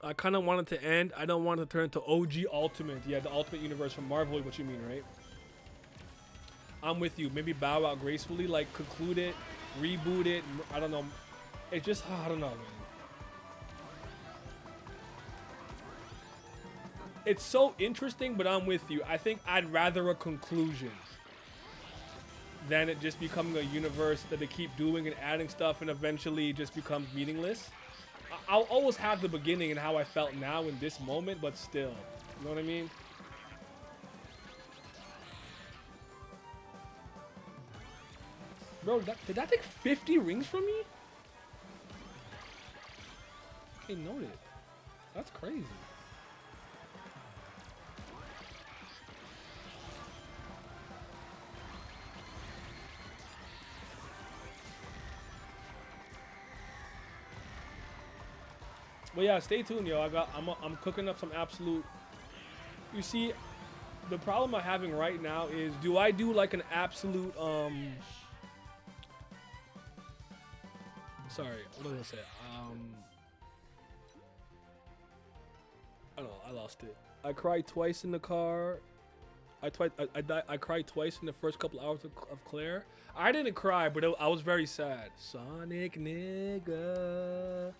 I kind of want it to end. I don't want it to turn into OG Ultimate. Yeah, the Ultimate Universe from Marvel is what you mean, right? I'm with you. Maybe bow out gracefully, like conclude it, reboot it. I don't know. It just, I don't know, man. It's so interesting, but I'm with you. I think I'd rather a conclusion than it just becoming a universe that they keep doing and adding stuff and eventually it just becomes meaningless. I'll always have the beginning and how I felt now in this moment, but still. You know what I mean? Bro, did that take 50 rings from me? Okay, noted. That's crazy. But yeah, stay tuned, yo. I'm cooking up some absolute. You see, the problem I'm having right now is, do I do like an absolute Sorry, what did I say? I don't know, I lost it. I cried twice in the car. I cried twice in the first couple hours of Claire. I didn't cry, but I was very sad. Sonic nigga.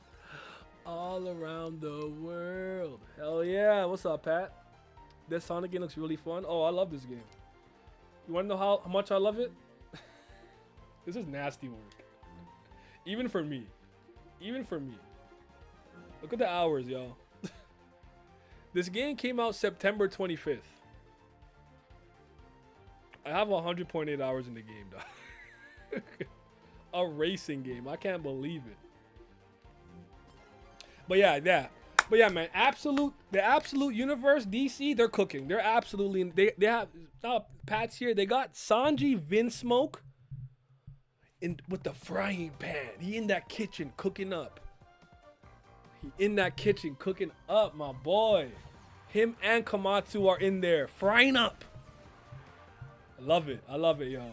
All around the world. Hell yeah. What's up, Pat? This Sonic game looks really fun. Oh, I love this game. You want to know how much I love it? This is nasty work. Even for me. Even for me. Look at the hours, y'all. This game came out September 25th. I have 100.8 hours in the game, dog. A racing game. I can't believe it. But yeah, man. The absolute universe, DC, they're cooking. They're absolutely, they have Pat's here. They got Sanji Vinsmoke with the frying pan. He in that kitchen cooking up. My boy. Him and Komatsu are in there frying up. I love it, y'all.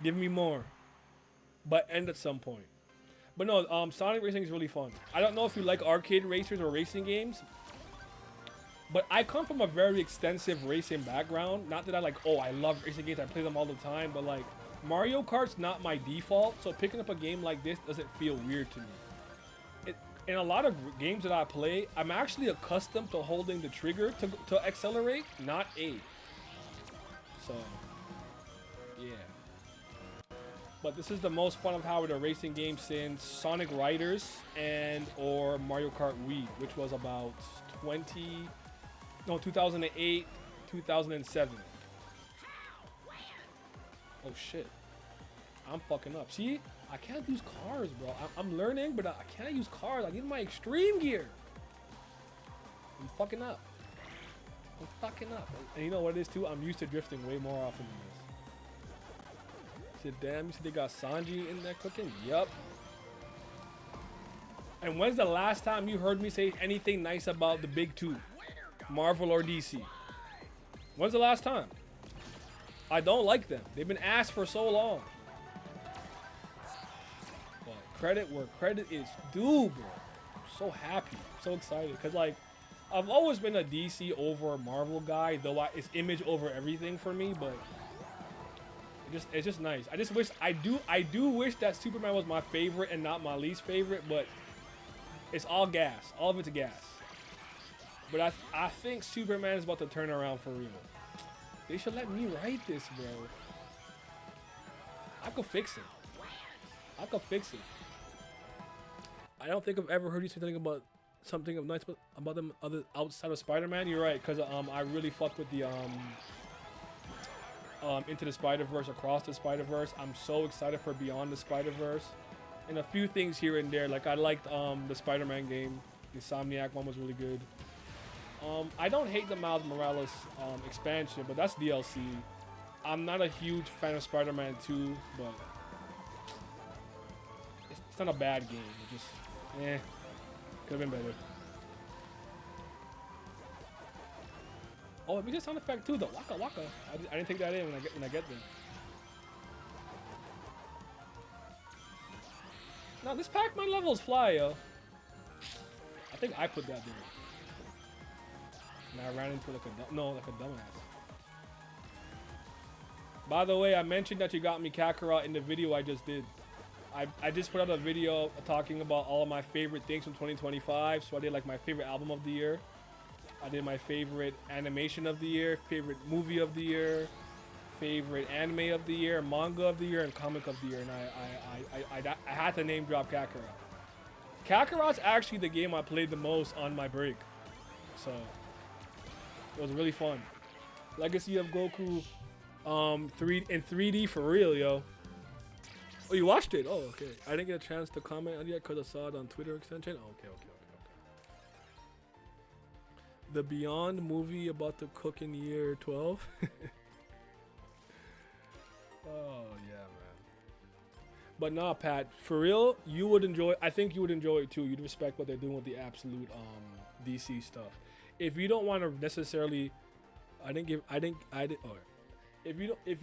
Give me more. But end at some point. But no, Sonic Racing is really fun. I don't know if you like arcade racers or racing games, but I come from a very extensive racing background. Not that I love racing games, I play them all the time, but like Mario Kart's not my default, so picking up a game like this doesn't feel weird to me. In a lot of games that I play, I'm actually accustomed to holding the trigger to accelerate, not A. So, yeah. But this is the most fun I've had with a racing game since Sonic Riders or Mario Kart Wii, which was about 2008, 2007. Oh shit. I'm fucking up. See? I can't use cars, bro. I'm learning, but I can't use cars. I need my extreme gear. I'm fucking up. And you know what it is too? I'm used to drifting way more often than this. Damn, you said they got Sanji in there cooking? Yup. And when's the last time you heard me say anything nice about the big two? Marvel or DC? When's the last time? I don't like them. They've been asked for so long. But credit where credit is due, bro. I'm so happy. I'm so excited. Because, like, I've always been a DC over Marvel guy, though it's image over everything for me, but it's just nice. I just wish I do wish that Superman was my favorite and not my least favorite, but it's all gas. All of it's gas. But I think Superman is about to turn around for real. They should let me write this, bro. I could fix it. I don't think I've ever heard you say something nice about them other outside of Spider-Man. You're right, because I really fucked with the Into the Spider-Verse, Across the Spider-Verse. I'm so excited for Beyond the Spider-Verse. And a few things here and there. Like I liked the Spider-Man game. The Insomniac one was really good. I don't hate the Miles Morales expansion, but that's DLC. I'm not a huge fan of Spider-Man 2, but it's not a bad game. It just, could have been better. Oh, let me get sound effect too, the waka waka. I didn't take that in when I get them. No, this Pac-Man levels fly, yo. I think I put that there. And I ran into like a dumbass. By the way, I mentioned that you got me Kakarot in the video I just did. I just put out a video talking about all of my favorite things from 2025. So I did like my favorite album of the year. I did my favorite animation of the year, favorite movie of the year, favorite anime of the year, manga of the year, and comic of the year. And I had to name drop Kakarot. Kakarot's actually the game I played the most on my break. So it was really fun. Legacy of Goku in 3D for real, yo. Oh, you watched it? Oh, okay. I didn't get a chance to comment on it yet because I saw it on Twitter extension. Oh, okay. The Beyond movie about the cook in year 12. Oh, yeah, man. But nah, Pat, for real, you would enjoy, I think you would enjoy it too. You'd respect what they're doing with the absolute DC stuff. If you don't want to necessarily, if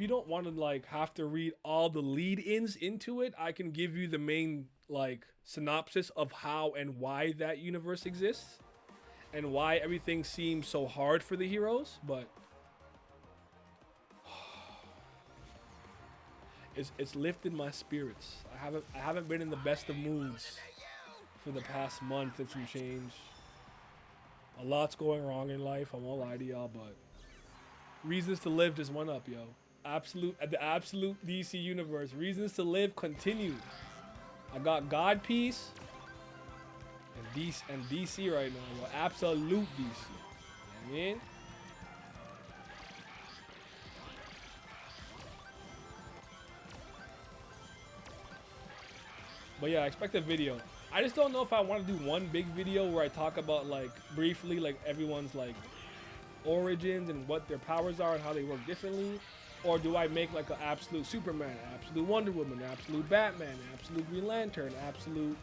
you don't want to like have to read all the lead-ins into it, I can give you the main like synopsis of how and why that universe exists and why everything seems so hard for the heroes, but it's lifted my spirits. I haven't been in the best of moods for the past month and some change. A lot's going wrong in life, I won't lie to y'all, but Reasons to Live just went up, yo. The absolute DC universe. Reasons to Live continued. I got God Peace and DC right now, yo. Absolute DC. You know what I mean? But yeah, I expect a video. I just don't know if I want to do one big video where I talk about like briefly like everyone's like origins and what their powers are and how they work differently, or do I make like an absolute Superman, absolute Wonder Woman, absolute Batman, absolute Green Lantern, absolute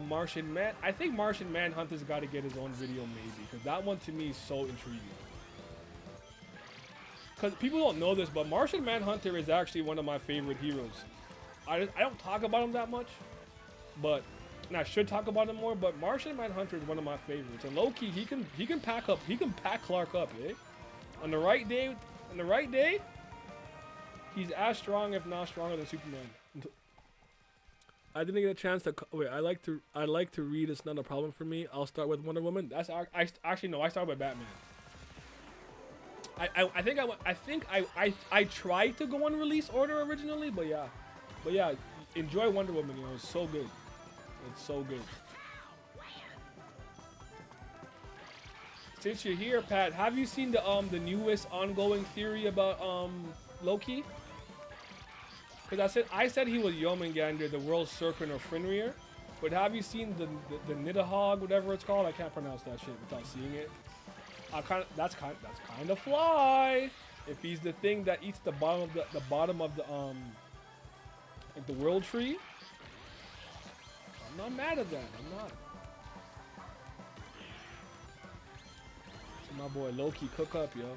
Martian Man? I think Martian Manhunter's got to get his own video maybe, because that one to me is so intriguing. Because people don't know this, but Martian Manhunter is actually one of my favorite heroes. I don't talk about him that much, but and I should talk about him more. But Martian Manhunter is one of my favorites. And low key, he can pack Clark up, eh? On the right day, he's as strong, if not stronger, than Superman. I didn't get a chance to wait. I like to read. It's not a problem for me. I'll start with Wonder Woman. That's actually no. I started with Batman. I think I tried to go on release order originally, but yeah, enjoy Wonder Woman. You know, it's so good. It's so good. Since you're here, Pat, have you seen the newest ongoing theory about Loki? Because I said he was Yomengander, the world's serpent, or Fenrir. But have you seen the Nidahogg, whatever it's called? I can't pronounce that shit without seeing it. That's kind of fly. If he's the thing that eats the bottom of the like the world tree, I'm not mad at that. I'm not. So my boy Loki, cook up, yo.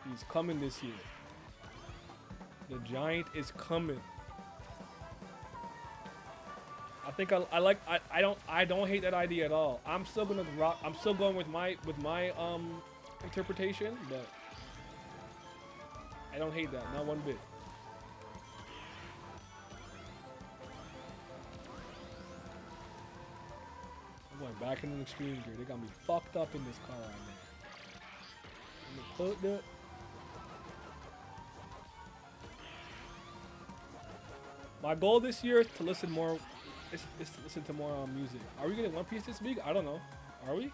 He's coming this year. The giant is coming. I think I don't hate that idea at all. I'm still going with my interpretation, but I don't hate that, not one bit. I'm going back in the extreme gear. They got me fucked up in this car right now. I'm gonna put that. My goal this year is to listen more. Is to listen to more music. Are we getting One Piece this week? I don't know. Are we?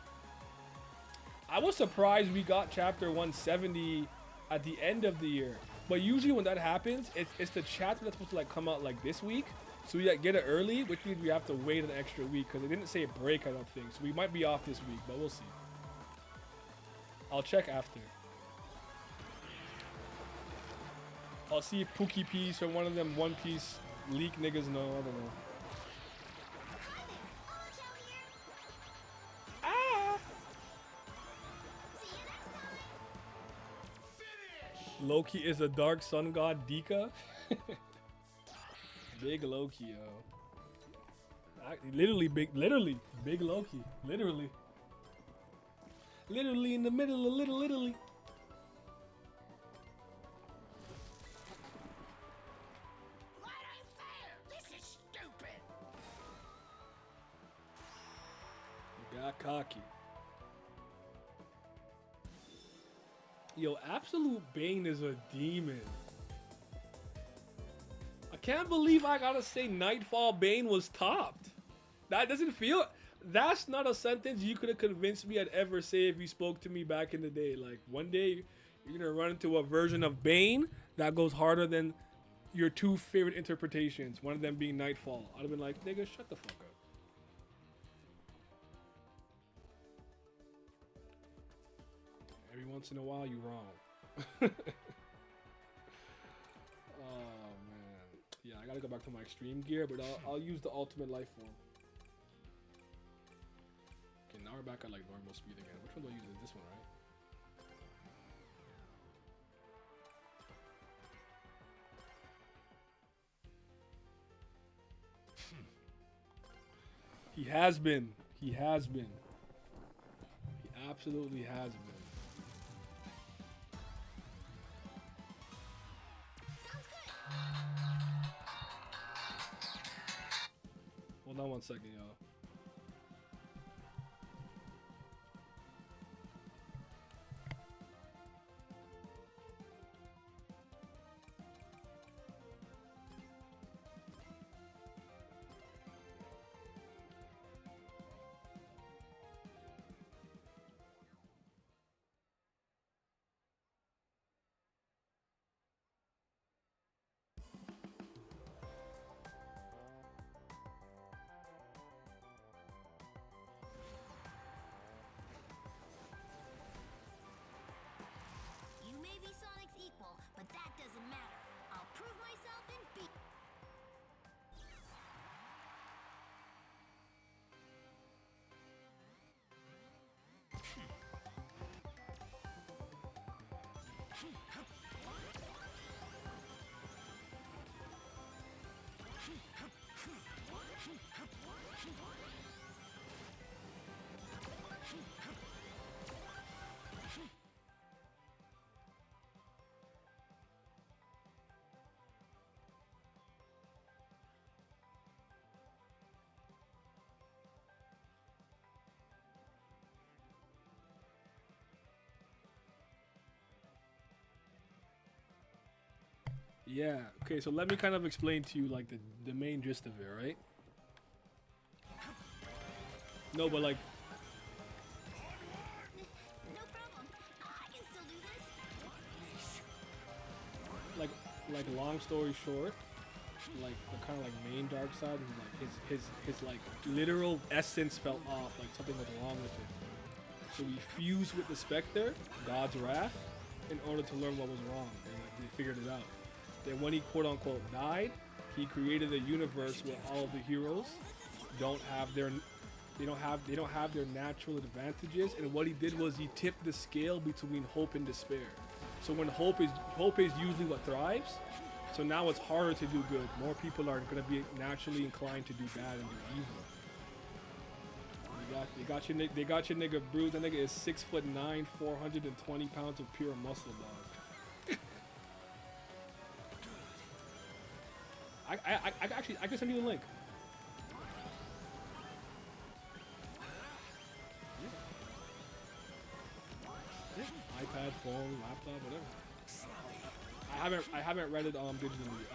I was surprised we got chapter 170 at the end of the year. But usually when that happens, it's the chapter that's supposed to like come out like this week. So we like, get it early, which means we have to wait an extra week because they didn't say a break, I don't think. So we might be off this week, but we'll see. I'll check after. I'll see if Pookie Piece or one of them One Piece leak niggas know. I don't know. Loki is a dark sun god, Dika. Big Loki, yo. Literally big Loki. Literally in the middle of Little Italy. Light ain't fair. This is stupid. Got cocky. Yo, Absolute Bane is a demon. I can't believe I gotta say Nightfall Bane was topped. That doesn't feel... That's not a sentence you could have convinced me I'd ever say if you spoke to me back in the day. Like, one day, you're gonna run into a version of Bane that goes harder than your two favorite interpretations. One of them being Nightfall. I'd have been like, nigga, shut the fuck up. Every once in a while, you wrong. Oh man, yeah, I gotta go back to my extreme gear, but I'll use the ultimate life form. Okay, now we're back at like normal speed again. Which one do I use? This one, right? He has been. He has been. He absolutely has been. Hold on one second, y'all. You may be Sonic's equal, but that doesn't matter. I'll prove myself and beat. Yeah, okay, so let me kind of explain to you like the main gist of it, right? No, but like, No problem. I can still do this. like long story short, like the kind of like main dark side is like his like literal essence fell off, like something was wrong with it. So he fused with the Spectre, God's wrath, in order to learn what was wrong, and like, they figured it out. Then when he quote unquote died, he created a universe where all of the heroes don't have their natural advantages, and what he did was he tipped the scale between hope and despair. So when hope is usually what thrives, so now it's harder to do good. More people are going to be naturally inclined to do bad and do evil. They got your nigga Bruce. That nigga is 6'9", 420 pounds of pure muscle, dog. I can send you the link. iPad, phone, laptop, whatever. I haven't read it digitally,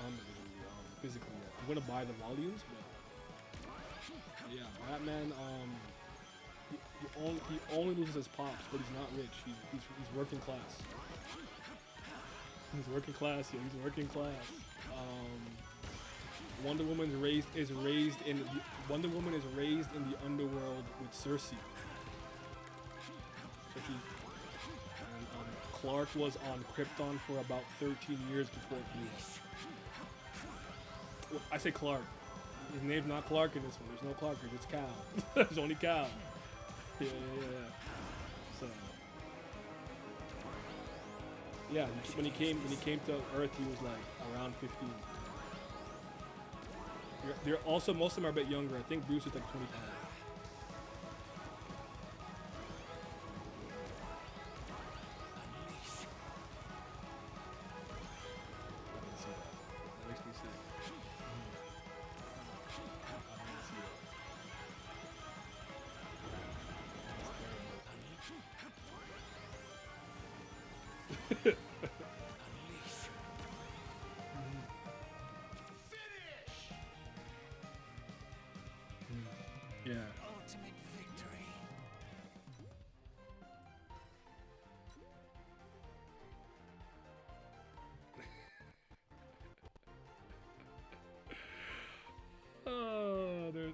physically yet. I'm gonna buy the volumes, but yeah, Batman. He only loses his pops, but he's not rich. He's working class. He's working class. Yeah, he's working class. Wonder Woman is raised in the underworld with Cersei. So Clark was on Krypton for about 13 years before he was. Well, I say Clark. His name's not Clark in this one. There's no Clark. It's Cal. There's only Cal. Yeah. So yeah, when he came to Earth, he was like around 15. They're also, most of them are a bit younger. I think Bruce is like 25. That makes me sick. Yeah. Ultimate victory. Oh, there.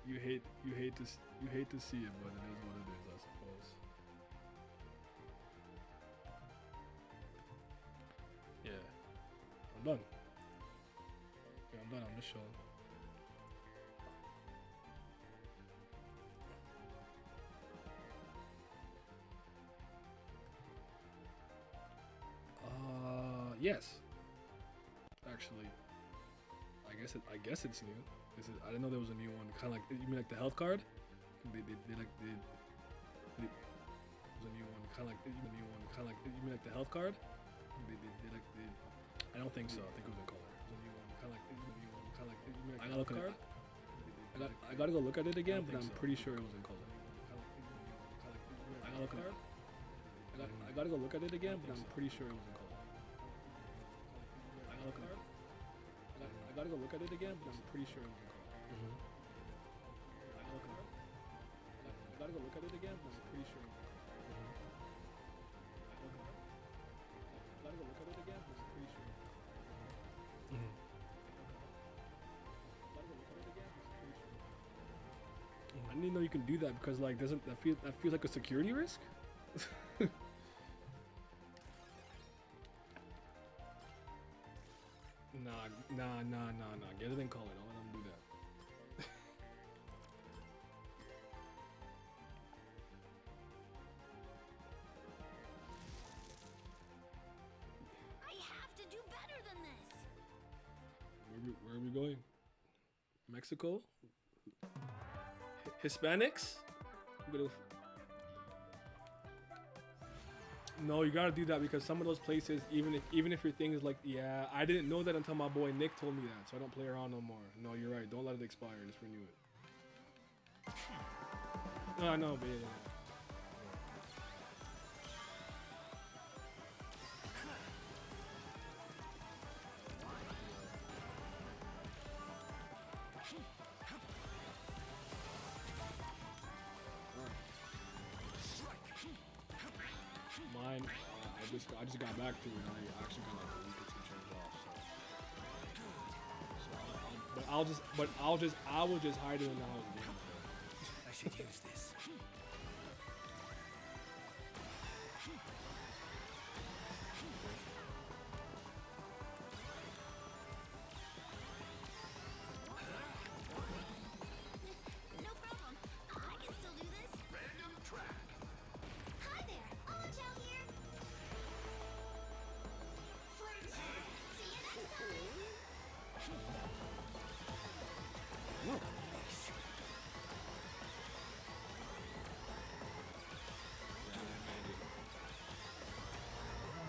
You hate to see it, but it is what it is, I suppose. Yeah, I'm done. Yeah, I'm done on this show. Yes. Actually, I guess it's new. I didn't know there was a new one. Kind of like, you mean like the health card? There's a new one. Kind of like, you mean like the health card? I don't think so. I think it was in color. There's a new one. Kind of like, you mean like the health card? I gotta go look at it again, but I'm pretty sure it was in color. I gotta go look at it again, but I'm pretty sure it was in color. I gotta go look at it again, but I'm pretty sure it was in color. I gotta go look at it again, but I'm pretty sure it was in color. I gotta go look at it again, but I'm pretty sure. I didn't even know you can do that because like doesn't that feels like a security risk? Nah. Get it in color. Don't let them do that. I have to do better than this. Where are we going? Mexico? Hispanics? No, you gotta do that because some of those places, even if your thing is like, yeah, I didn't know that until my boy Nick told me that, so I don't play around no more. No, you're right. Don't let it expire. Just renew it. No, I know, but yeah. Mine, I just got back to it and I actually got like a week or two change off. I will just hide it in the house again. I should use this. No problem. I can still do this. Random track. Hi there. I'll watch out here. See you next time.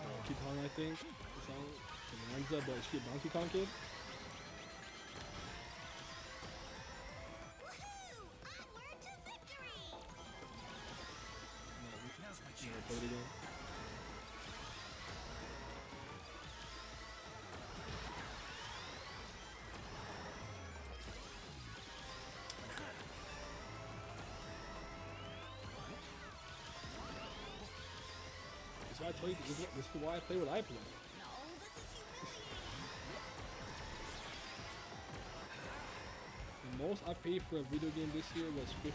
Donkey Kong, I think. It's all Bonanza, but is she a Donkey Kong kid? Woohoo! Onward to victory! Now's my Yeah, chance. play it again. This is why I play. This is why I play what I play. No, this is humiliating. The most I paid for a video game this year was $50.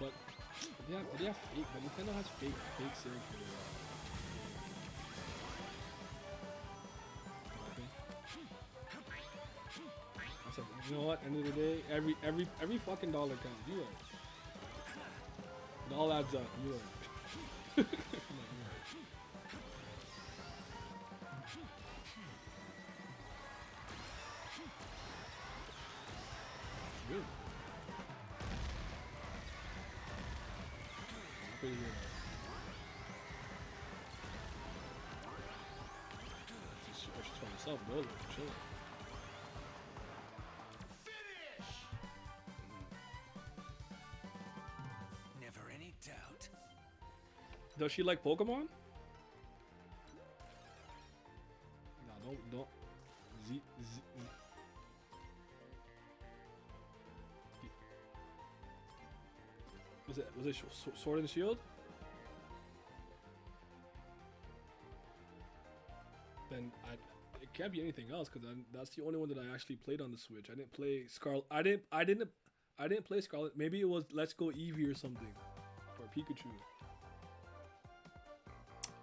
But they have fake. But Nintendo has fake sales for it. I said, you know what? End of the day, every fucking dollar counts. You right. all adds up. You are. Good. Pretty good. She's trying herself, bro. Chill. Never any doubt. Does she like Pokemon? No, don't. Z. Was it Sword and Shield? Then it can't be anything else because that's the only one that I actually played on the Switch. I didn't play Scarlet. I didn't play Scarlet. Maybe it was Let's Go Eevee or something, or Pikachu.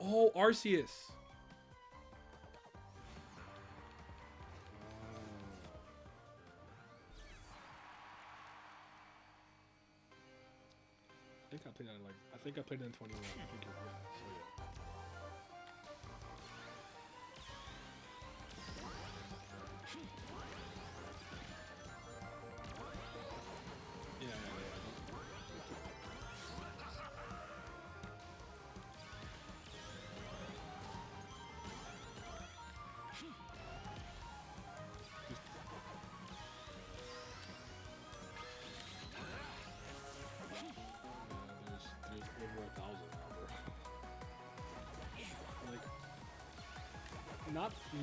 Oh, Arceus. I think I played it in 21. I think yeah. So yeah. Yeah. There's over 1,000 now, bro. Like,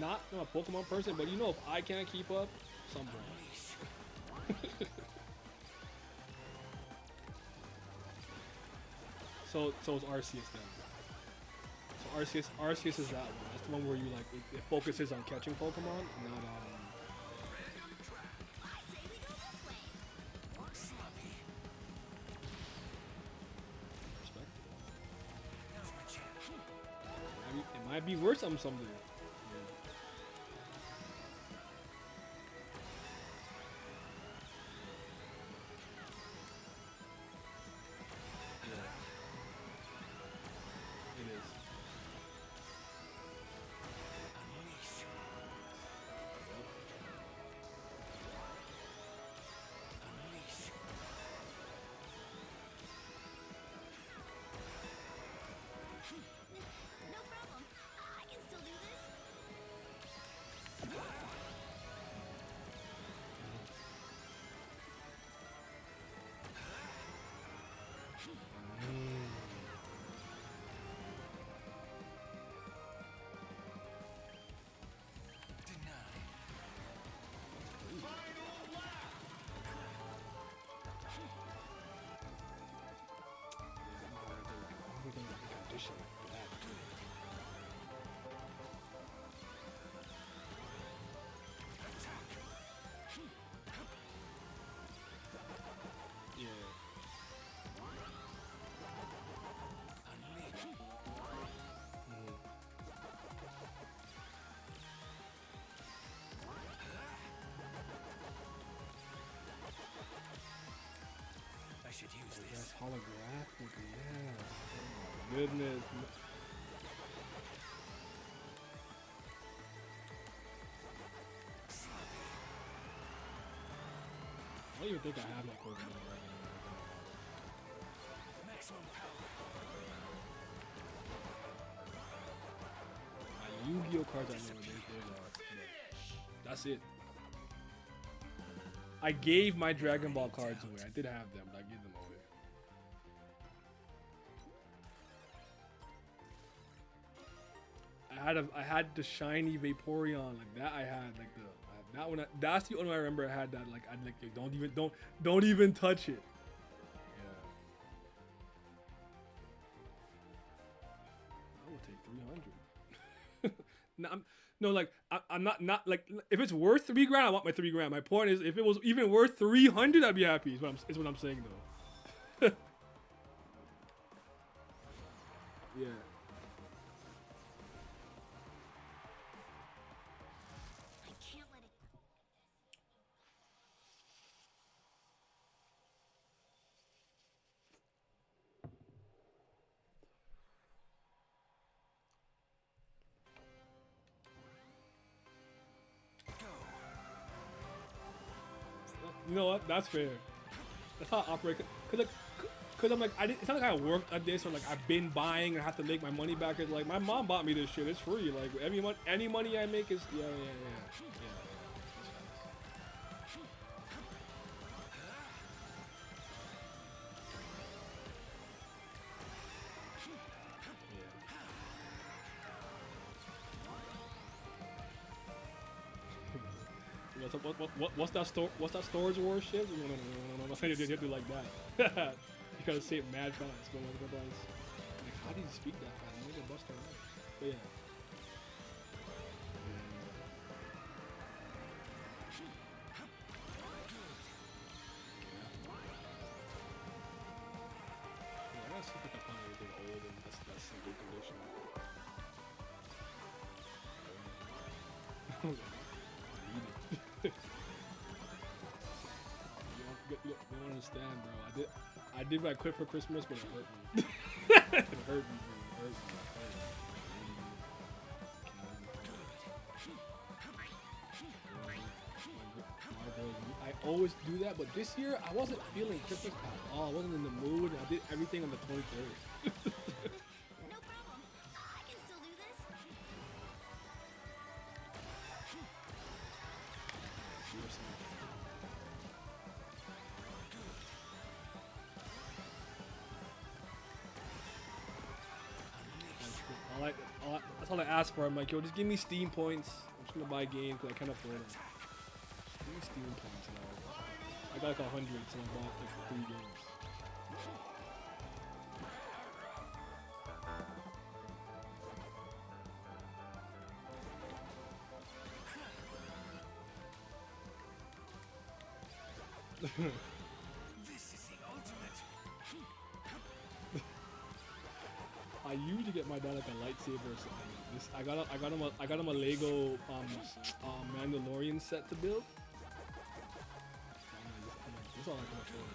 not a Pokemon person, but you know, if I can't keep up, something wrong. So it's Arceus then. So Arceus is that one. That's the one where you like it focuses on catching Pokemon, not on. I say we go this way. It might be worth something. Yeah. It is. No problem. I can still do this. Yeah. I should use this. That's holographic, yeah. Oh my goodness. I don't even think I have my Pokemon right now. Maximum power. My Yu-Gi-Oh cards I know what those are. But that's it. I gave my Dragon Ball cards away. I did have them, but I gave them away. I had the shiny Vaporeon like that. I had like that one. That's the only one I remember I had that like I'd like don't even touch it. Yeah. I will take 300. I'm not like if it's worth $3,000, I want my $3,000. My point is if it was even worth 300, I'd be happy. Is what I'm saying though. Yeah. I can't let it. You know what? That's fair. That's how I operate. Cause I'm like, it's not like I worked at this or like I've been buying and have to make my money back. It's like my mom bought me this shit. It's free. Like any money I make is yeah. What's that store? What's that Storage Wars shit? No. You have to do like that. You gotta say it mad fast. Like, how do you speak that fast? I'm gonna bust their ass. But yeah. Yeah, I see if I can find anything old and that's in good condition. You don't understand, bro. I did what I quit for Christmas, but it hurt me. It hurt me, bro. It hurt me. I always do that, but this year I wasn't feeling Christmas at all. I wasn't in the mood. I did everything on the 23rd. No problem. I can still do this. Seriously. That's all I ask for. I'm like, yo, just give me Steam points. I'm just gonna buy games because I can't afford them. Just give me Steam points and I got like 100, so I bought like 3 games. This is the ultimate. I usually get my dad like a lightsaber or something. I got him a Lego Mandalorian set to build. That's all I can afford.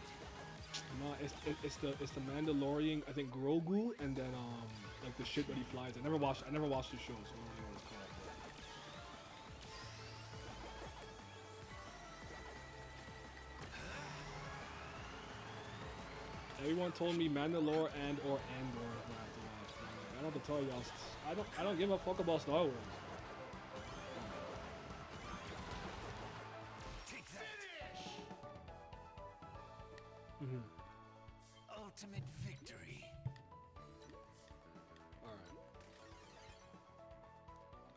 No, it's the Mandalorian. I think Grogu and then like the ship that he flies. I never watched the show, so I don't know what it's called. Everyone told me Mandalore and or Andor is what I have to watch. But I'm like, I don't have to tell y'all. I don't give a fuck about Star Wars. Take that. Mm-hmm. Ultimate victory.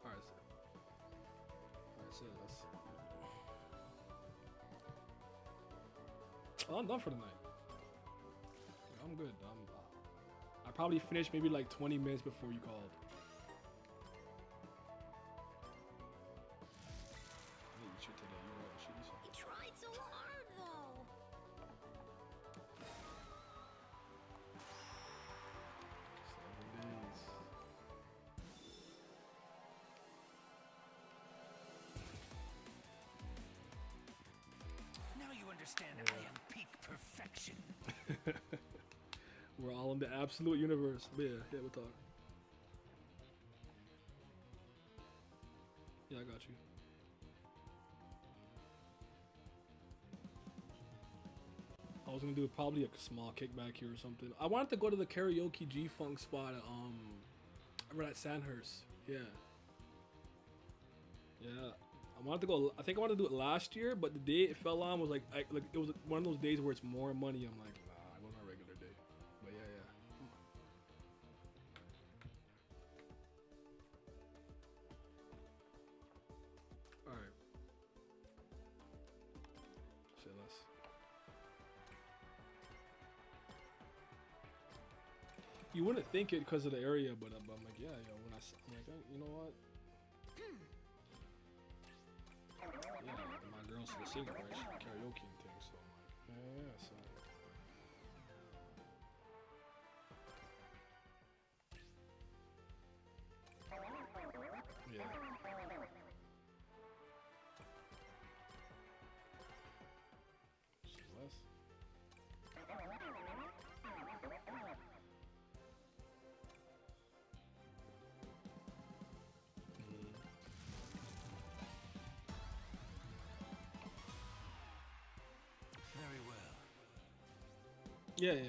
Alright, so I'm done for the night. I'm good. I probably finished maybe like 20 minutes before you called. I need you today. You know, she's You tried so hard, though. 7 days. Now you understand I am peak perfection. We're all in the absolute universe. But yeah, we'll talk. Yeah, I got you. I was gonna do probably a small kickback here or something. I wanted to go to the karaoke G-Funk spot at over at Sandhurst. Yeah. I wanted to go. I think I wanted to do it last year, but the day it fell on was like it was one of those days where it's more money. I'm like, nah, I go on a regular day. But yeah. All right. Say less. You wouldn't think it because of the area, but I'm like, yeah, when I'm like, oh, you know what? Yeah, my girl's a singer, right? She's karaoke and things, so I'm like, so. Yeah. Less. Yeah, yeah, yeah.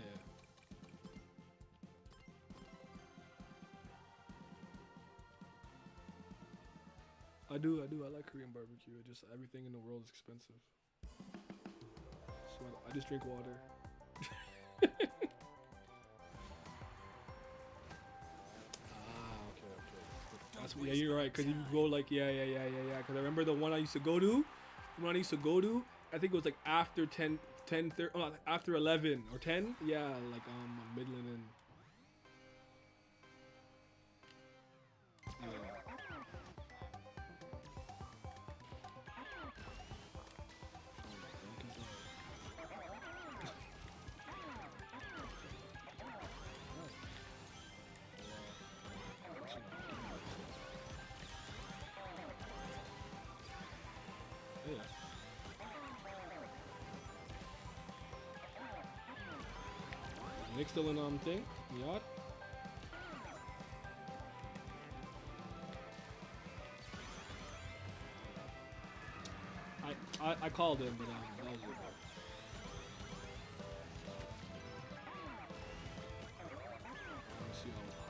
I do. I like Korean barbecue. It just everything in the world is expensive. So I just drink water. That's yeah, you're right. Cause you go like yeah. Cause I remember the one I used to go to. The one I used to go to. I think it was like after 10, 30, after 11 or 10. Yeah, like on Midland and. Yeah. Yeah. Nick's still in thing, yacht. I called him, but that was it. Let's see how I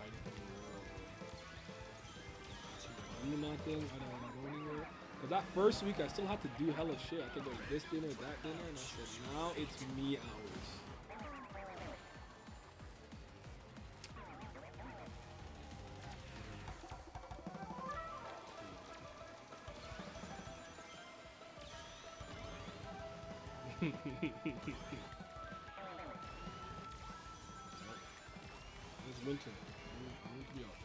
do nothing. I don't want to go anywhere. Cause that first week I still had to do hella shit. I had to go to this dinner, that dinner, and I said now it's me hours. It's winter. I need to be out.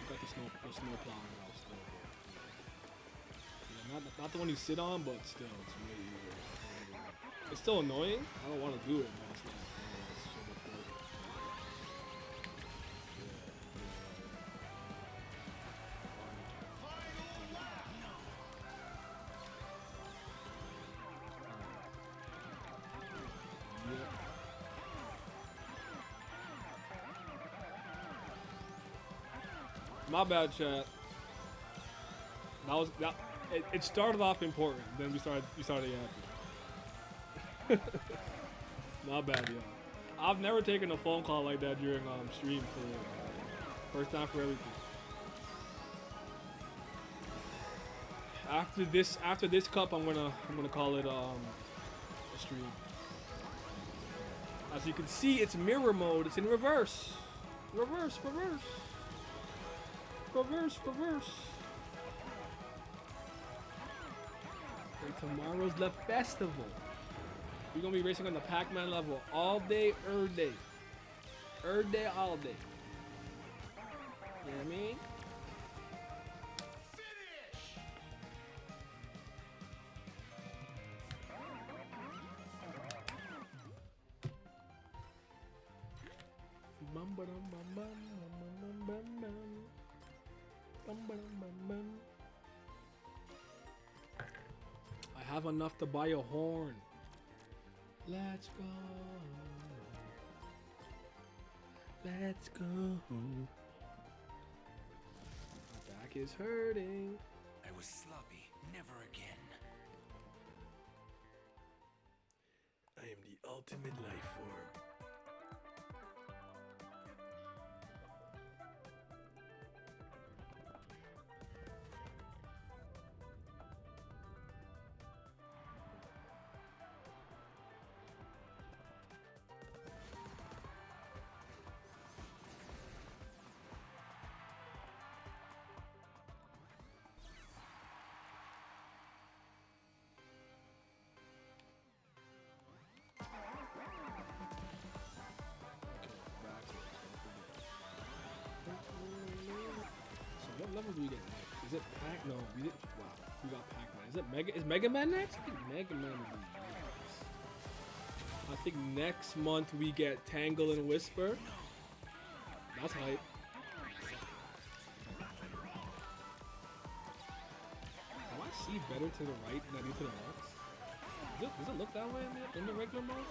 Got the snow plowing out still. Yeah, not the one you sit on, but still, it's way easier. It's still annoying. I don't want to do it, but it's like, it's so much work. My bad, chat. It started off important, then we started yapping. My bad, y'all. I've never taken a phone call like that during stream for first time for everything. After this cup, I'm gonna call it a stream. As you can see, it's mirror mode. It's in reverse. Reverse. And tomorrow's the festival. We're gonna be racing on the Pac-Man level all day, all day. You know what I mean? I have enough to buy a horn. Let's go. Let's go. My back is hurting. I was sloppy. Never again. I am the ultimate life form. What level do we get next? Is it Pac? No, we did. Wow, we got Pac-Man. Is it Mega? Is Mega Man next? I think Mega Man would be next. I think next month we get Tangle and Whisper. That's hype. Do I see better to the right than I do to the left? Does it look that way in the regular mode?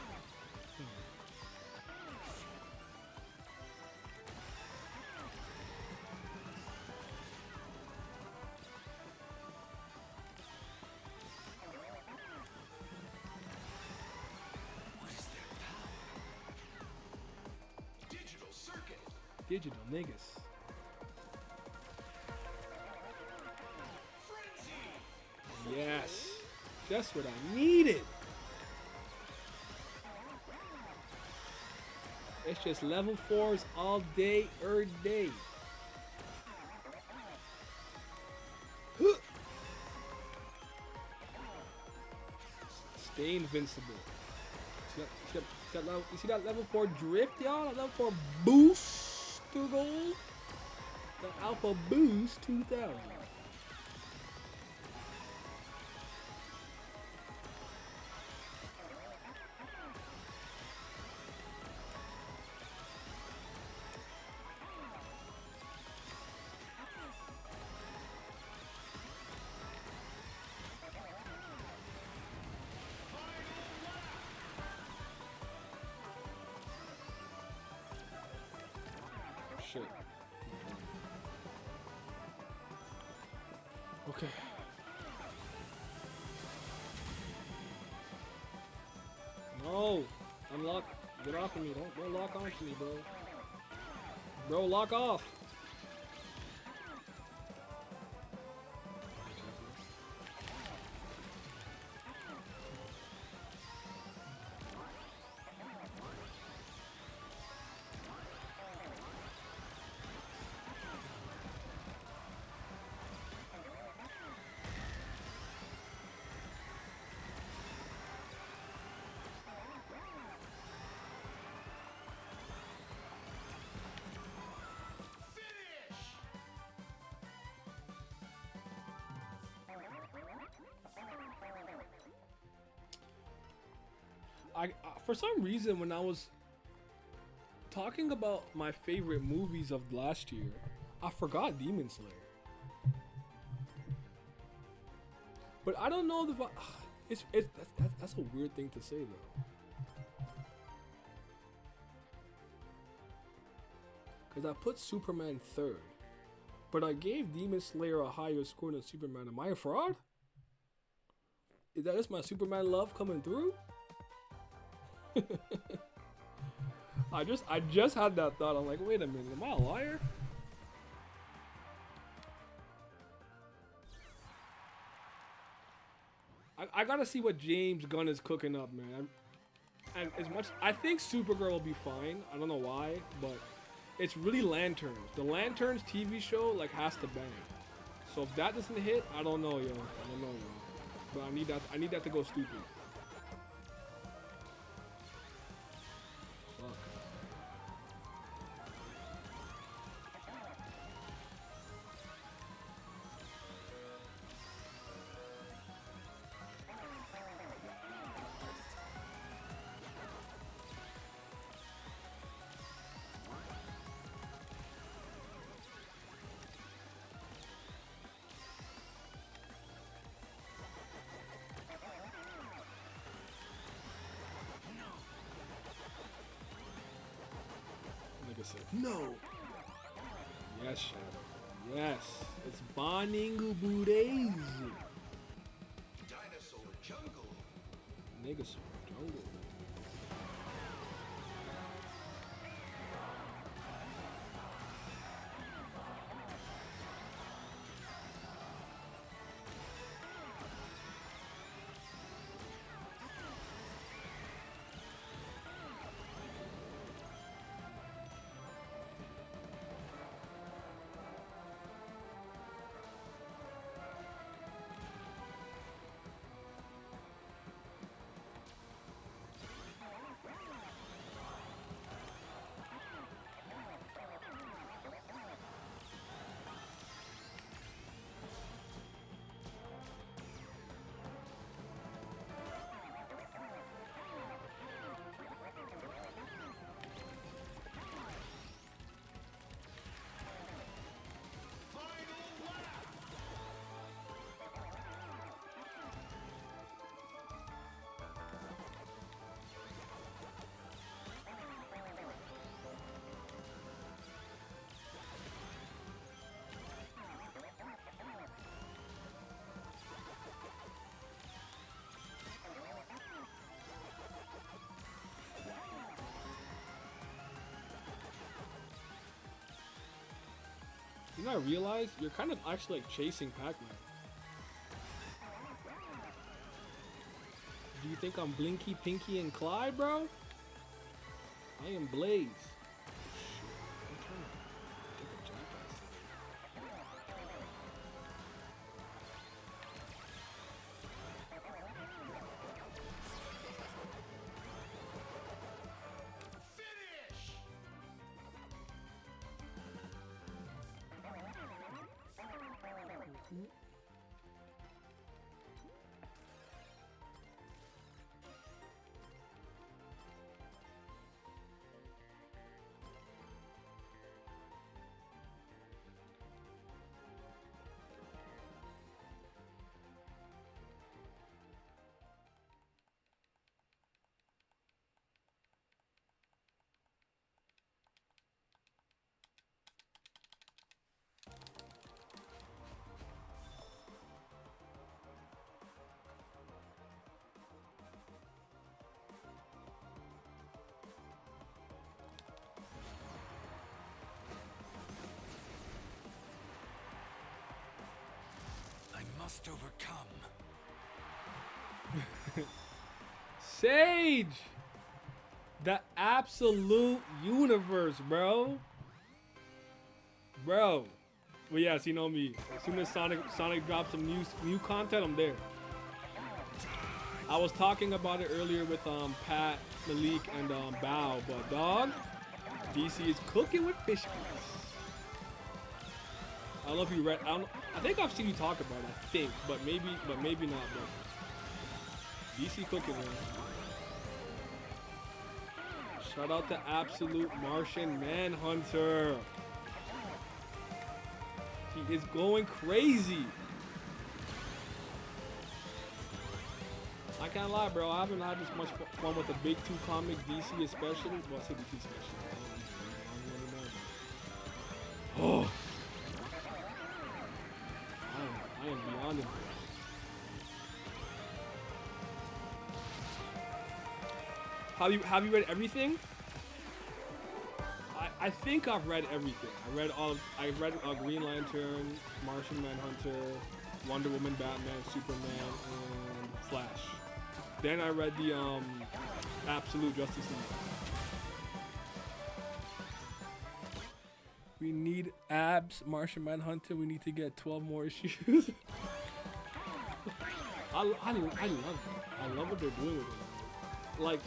digital niggas. Yes. Just what I needed. It's just level 4s all day, day. Stay invincible. You see that level 4 drift, y'all? That level 4 boost to gold? The Alpha Boost 2000. Shit. Okay. No! Unlock. Get off of me. Don't lock onto me, bro. Bro, lock off. For some reason, when I was talking about my favorite movies of last year, I forgot Demon Slayer. But I don't know that's a weird thing to say though. Because I put Superman third, but I gave Demon Slayer a higher score than Superman. Am I a fraud? Is that just my Superman love coming through? I just had that thought. I'm like, wait a minute, am I a liar? I gotta see what James Gunn is cooking up, man. And as much, I think Supergirl will be fine. I don't know why, but it's really Lanterns. The Lanterns TV show like has to bang. So if that doesn't hit, I don't know, yo. I don't know, yo. But I need that to go stupid. No. Yes, Shadow. Yes. It's Baningu Budez. Dinosaur jungle. Negasaur jungle. You know, I realized you're kind of actually like chasing Pac-Man. Do you think I'm Blinky, Pinky, and Clyde, bro? I am Blaze. I'm trying to think of Jackass. Finish! I must overcome. Sage! The absolute universe, bro. Bro. Well, yes, you know me. As soon as Sonic drops some new content, I'm there. I was talking about it earlier with Pat, Malik, and Bao, but dog, DC is cooking with fish grease. I don't know if you read. I think I've seen you talk about it. I think, but maybe not. Bro. DC cooking, man. Shout out to Absolute Martian Manhunter. He is going crazy. I can't lie, bro. I haven't had this much fun with the big two comic, DC especially. Well, I say DC especially. Oh. I am beyond impressed. Have you read everything? I think I've read everything. I read Green Lantern, Martian Manhunter, Wonder Woman, Batman, Superman, and Flash. Then I read the Absolute Justice League. We need abs, Martian Manhunter. We need to get 12 more issues. I love it. I love what they're doing with it. Like,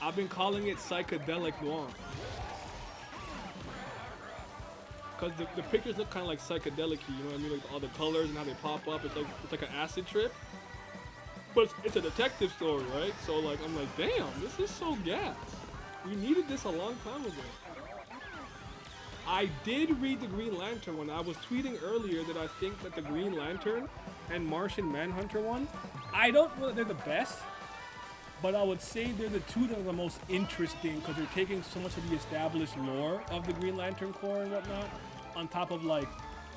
I've been calling it psychedelic noir. Cause the pictures look kind of like psychedelic-y, you know what I mean? Like all the colors and how they pop up. It's like an acid trip. But it's a detective story, right? So like I'm like, damn, this is so gas. We needed this a long time ago. I did read the Green Lantern one. I was tweeting earlier that I think that the Green Lantern and Martian Manhunter one, I don't know that they're the best, but I would say they're the two that are the most interesting because they're taking so much of the established lore of the Green Lantern Corps and whatnot, on top of like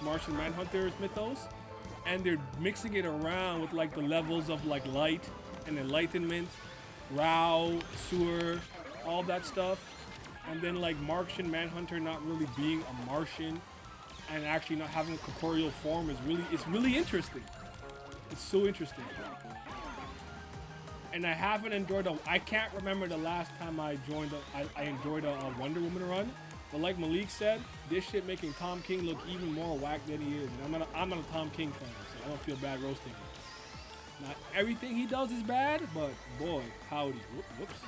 Martian Manhunter's mythos, and they're mixing it around with like the levels of like light and enlightenment, Rao, sewer, all that stuff. And then like Martian Manhunter not really being a Martian and actually not having a corporeal form is really interesting. It's so interesting. And I haven't enjoyed I can't remember the last time I enjoyed a Wonder Woman run. But like Malik said, this shit making Tom King look even more whack than he is. And I'm not a Tom King fan, so I don't feel bad roasting him. Not everything he does is bad, but boy, howdy. Whoops.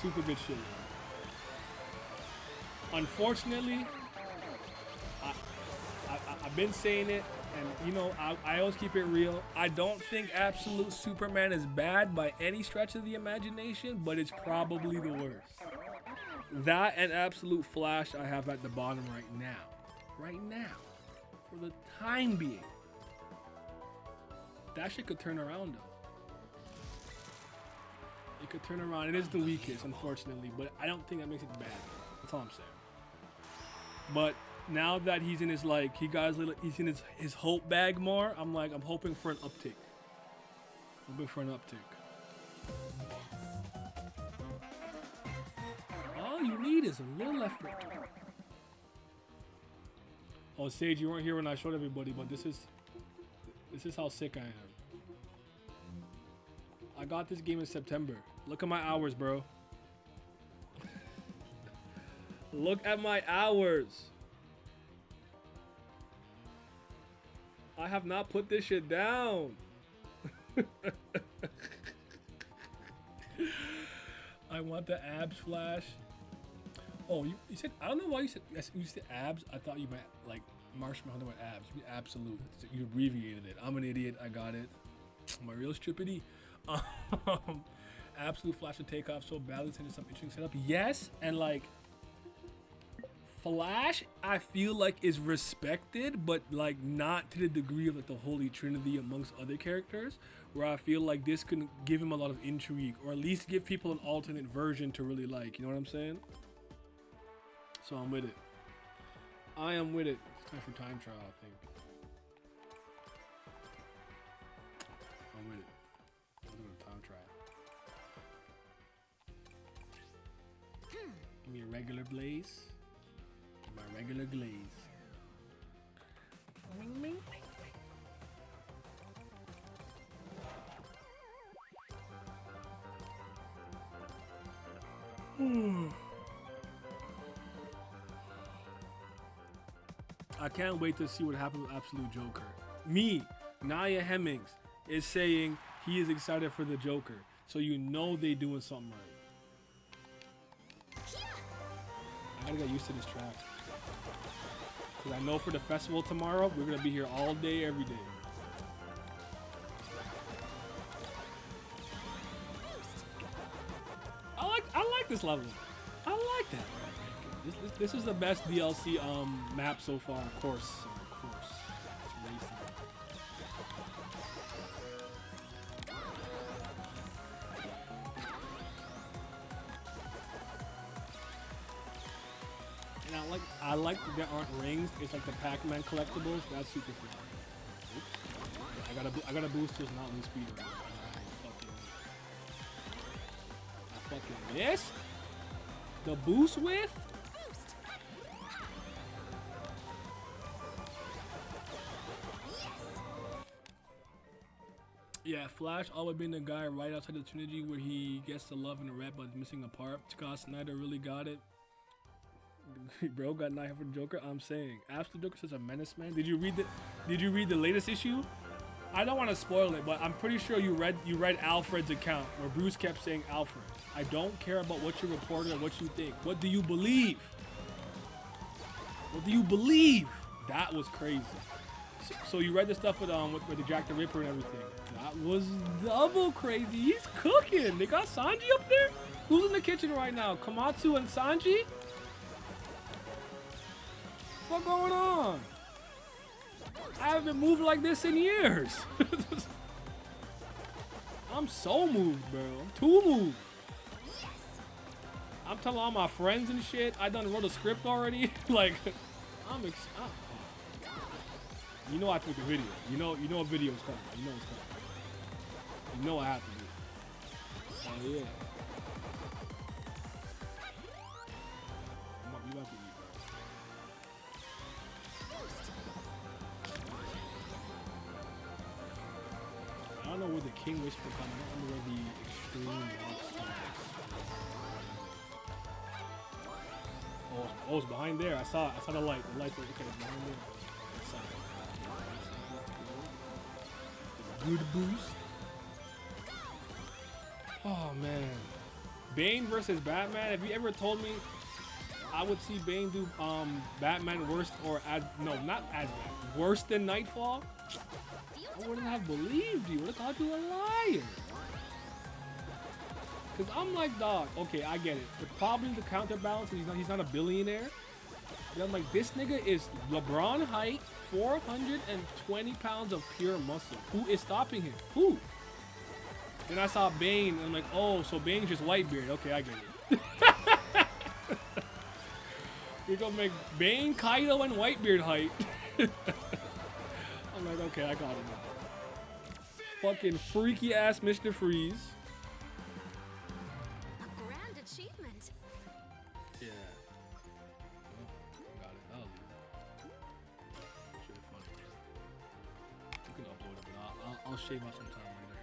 Super good shit. Unfortunately, I've been saying it, and you know, I always keep it real. I don't think Absolute Superman is bad by any stretch of the imagination, but it's probably the worst. That and Absolute Flash I have at the bottom right now. Right now. For the time being. That shit could turn around though. It could turn around. It is the weakest, unfortunately, but I don't think that makes it bad. That's all I'm saying. But now that he's in his he's in his hope bag more, I'm hoping for an uptick. All you need right is a little left foot. Oh, Sage, you weren't here when I showed everybody, but this is how sick I am. I got this game in September. Look at my hours, bro. Look at my hours. I have not put this shit down. I want the abs flash. Oh, you said, I don't know why you said abs. I thought you meant like marshmallow with abs. You mean absolute. You abbreviated it. I'm an idiot. I got it. I'm a real stupidity. Absolute flash to take off so badly into some interesting setup. Yes, and like Flash, I feel like is respected, but like not to the degree of like the Holy Trinity amongst other characters, where I feel like this can give him a lot of intrigue, or at least give people an alternate version to really like. You know what I'm saying? So I'm with it. I am with it. It's time for time trial, I think. I'm with it. I'm doing a time trial. Give me a regular blaze. My regular glaze. I can't wait to see what happens with Absolute Joker. Me, Naya Hemmings, is saying he is excited for the Joker. So you know they doing something right. I gotta get used to this track. Cause I know for the festival tomorrow, we're gonna be here all day, every day. I like this level. I like that. This is the best DLC map so far. Of course. It's racing. And I like that there aren't rings. It's like the Pac-Man collectibles. That's super fun. Oops. I gotta boost this not lose speed. I fucking missed the boost with. Yeah, Flash always been the guy right outside the Trinity where he gets the love and the rep but is missing a part. Scott Snyder really got it. Bro got 9 for the Joker. I'm saying Absolute Joker says a menace, man. Did you read the latest issue? I don't want to spoil it, but I'm pretty sure you read Alfred's account where Bruce kept saying Alfred. I don't care about what you reported or what you think. What do you believe? What do you believe? That was crazy. So you read the stuff with the Jack the Ripper and everything. That was double crazy. He's cooking. They got Sanji up there? Who's in the kitchen right now? Komatsu and Sanji? What's going on? I haven't moved like this in years. I'm so moved, bro. I'm too moved. I'm telling all my friends and shit. I done wrote a script already. Like, you know I took a video. You know a video's coming. You know it's coming. You know I have to do it. Oh yeah. You about to eat, bro. I don't know where the King Whisper comes. I don't know where the Extreme Box is. Oh, it's behind there. I saw the light. The light's like, okay, it's behind there. Good boost. Oh man, Bane versus Batman. If you ever told me I would see Bane do Batman worse or not as bad, worse than Nightfall, I wouldn't have believed you. I would have called you a liar. Cause I'm like, dog. Okay, I get it. But probably the counterbalance. He's not a billionaire. But I'm like, this nigga is LeBron height, 420 pounds of pure muscle. Who is stopping him? Who? Then I saw Bane, and I'm like, oh, so Bane's just Whitebeard. Okay, I get it. You're gonna make Bane, Kaido, and Whitebeard height. I'm like, okay, I got it now. Fucking freaky ass Mr. Freeze. A grand achievement. Yeah. Oh, got it. That was easy. Shit, funny, bro. You can upload it, but I'll shave out some time later.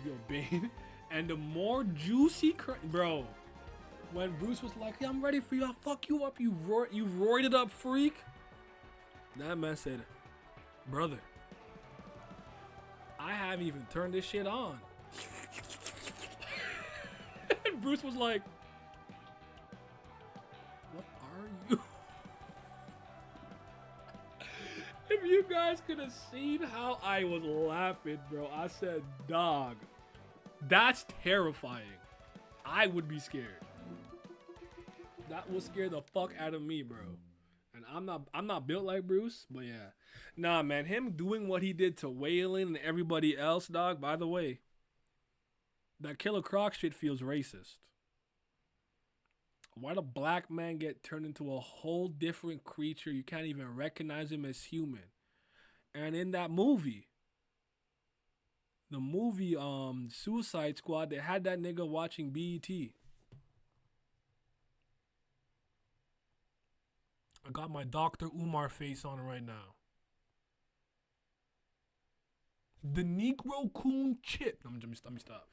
Yeah. Yo, Bane. And the more juicy, bro. When Bruce was like, "Yeah, I'm ready for you. I'll fuck you up. You roided up freak." That man said, "Brother, I haven't even turned this shit on." And Bruce was like, "What are you?" If you guys could have seen how I was laughing, bro. I said, "Dog, that's terrifying. I would be scared." That would scare the fuck out of me, bro. And I'm not built like Bruce, but yeah. Nah, man, him doing what he did to Waylon and everybody else, dog, by the way, that Killer Croc shit feels racist. Why'd a black man get turned into a whole different creature? You can't even recognize him as human. And in that movie, the movie Suicide Squad, they had that nigga watching BET. I got my Dr. Umar face on right now. The Negro Coon Chip. Let me stop.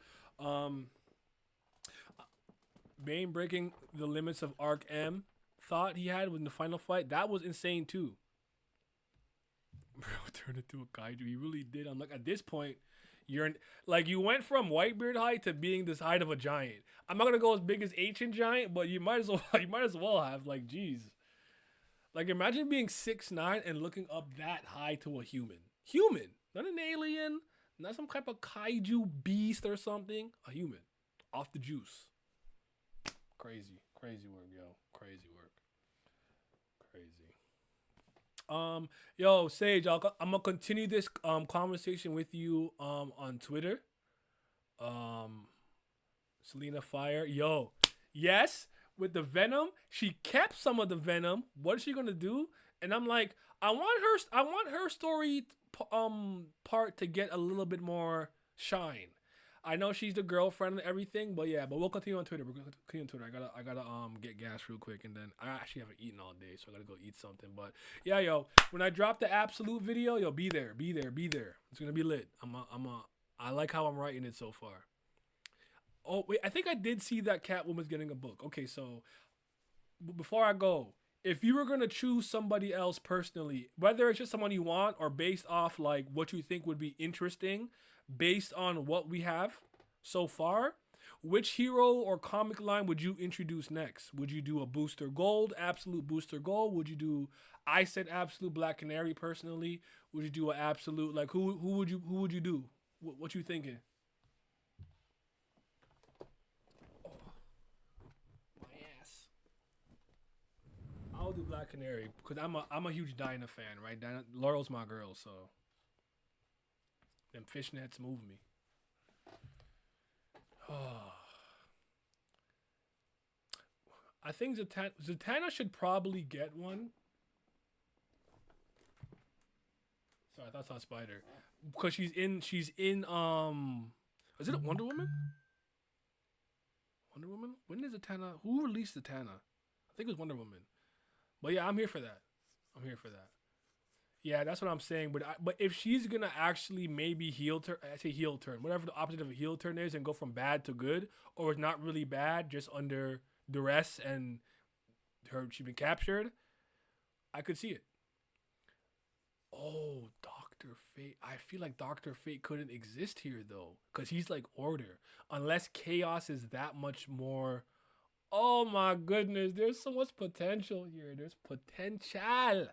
Bane breaking the limits of Arc M thought he had in the final fight. That was insane too. Bro, turned into a kaiju. He really did. I'm like, at this point, you went from Whitebeard height to being this height of a giant. I'm not gonna go as big as Ancient Giant, but you might as well have, like, geez. Like, imagine being 6'9" and looking up that high to a human. Human. Not an alien. Not some type of kaiju beast or something. A human. Off the juice. Crazy. Crazy work, yo. Crazy work. Crazy. Yo, Sage, I'm going to continue this conversation with you on Twitter. Selena Fire. Yo, yes. With the Venom, she kept some of the Venom. What is she gonna do? And I'm like, I want her story part to get a little bit more shine. I know she's the girlfriend and everything, but yeah, but we'll continue on Twitter. I gotta get gas real quick, and then I actually haven't eaten all day, so I gotta go eat something. But yeah, yo, when I drop the Absolute video, yo, be there. It's gonna be lit. I like how I'm writing it so far. Oh, wait, I think I did see that Catwoman's getting a book. Okay, so before I go, if you were going to choose somebody else personally, whether it's just someone you want or based off like what you think would be interesting based on what we have so far, which hero or comic line would you introduce next? Would you do a Booster Gold, Absolute Booster Gold? Would you do, I said Absolute Black Canary personally. Would you do an Absolute, like who would you do? What you thinking? I'll do Black Canary because I'm a huge Dinah fan, right? Laurel's my girl, so them fishnets move me. I think Zatanna should probably get one. Sorry, I thought I saw Spider because she's in is it a Wonder Woman? Wonder Woman? When is Zatanna? Who released Zatanna? I think it was Wonder Woman. But yeah, I'm here for that. Yeah, that's what I'm saying. But if she's gonna actually maybe heel turn, whatever the opposite of a heel turn is, and go from bad to good, or it's not really bad, just under duress and she's been captured, I could see it. Oh, Dr. Fate. I feel like Dr. Fate couldn't exist here though, because he's like order. Unless chaos is that much more. Oh my goodness, there's so much potential here. There's potential.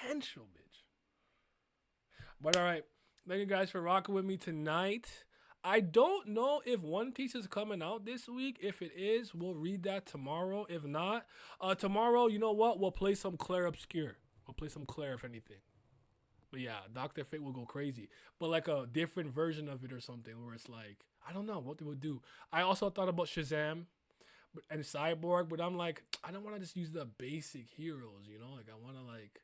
Potential, bitch. But all right, thank you guys for rocking with me tonight. I don't know if One Piece is coming out this week. If it is, we'll read that tomorrow. If not, tomorrow, you know what? We'll play some Claire Obscure. We'll play some Claire, if anything. But yeah, Dr. Fate will go crazy. But like a different version of it or something where it's like, I don't know what they would do. I also thought about Shazam and Cyborg, but I'm like, I don't want to just use the basic heroes, you know? Like I want to like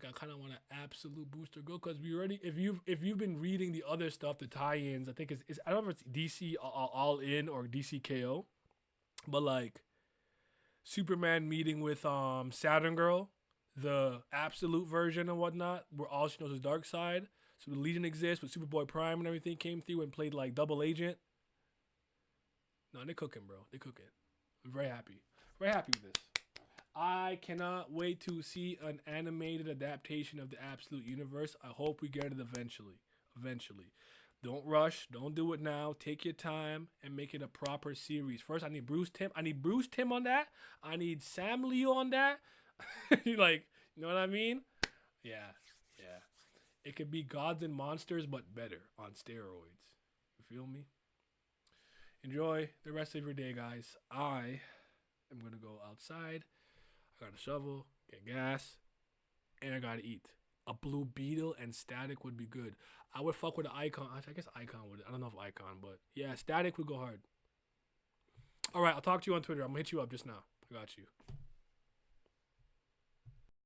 Like I kind of want an absolute booster go because we already if you've been reading the other stuff, the tie-ins, I think it's I don't know if it's DC All In or DC KO, but like Superman meeting with Saturn Girl, the absolute version and whatnot, where all she knows is dark side. So the Legion exists with Superboy Prime and everything came through and played like double agent. No, they're cooking, bro. They're cooking. I'm very happy. Very happy with this. I cannot wait to see an animated adaptation of the Absolute Universe. I hope we get it eventually. Eventually. Don't rush. Don't do it now. Take your time and make it a proper series. First, I need Bruce Timm. I need Bruce Timm on that. I need Sam Leo on that. Like, you know what I mean? Yeah. Yeah. It could be Gods and Monsters, but better on steroids. You feel me? Enjoy the rest of your day, guys. I am going to go outside. I got a shovel, get gas, and I got to eat. A Blue Beetle and Static would be good. I would fuck with an Icon. I guess Icon would. I don't know if Icon, but yeah, Static would go hard. All right, I'll talk to you on Twitter. I'm going to hit you up just now. I got you.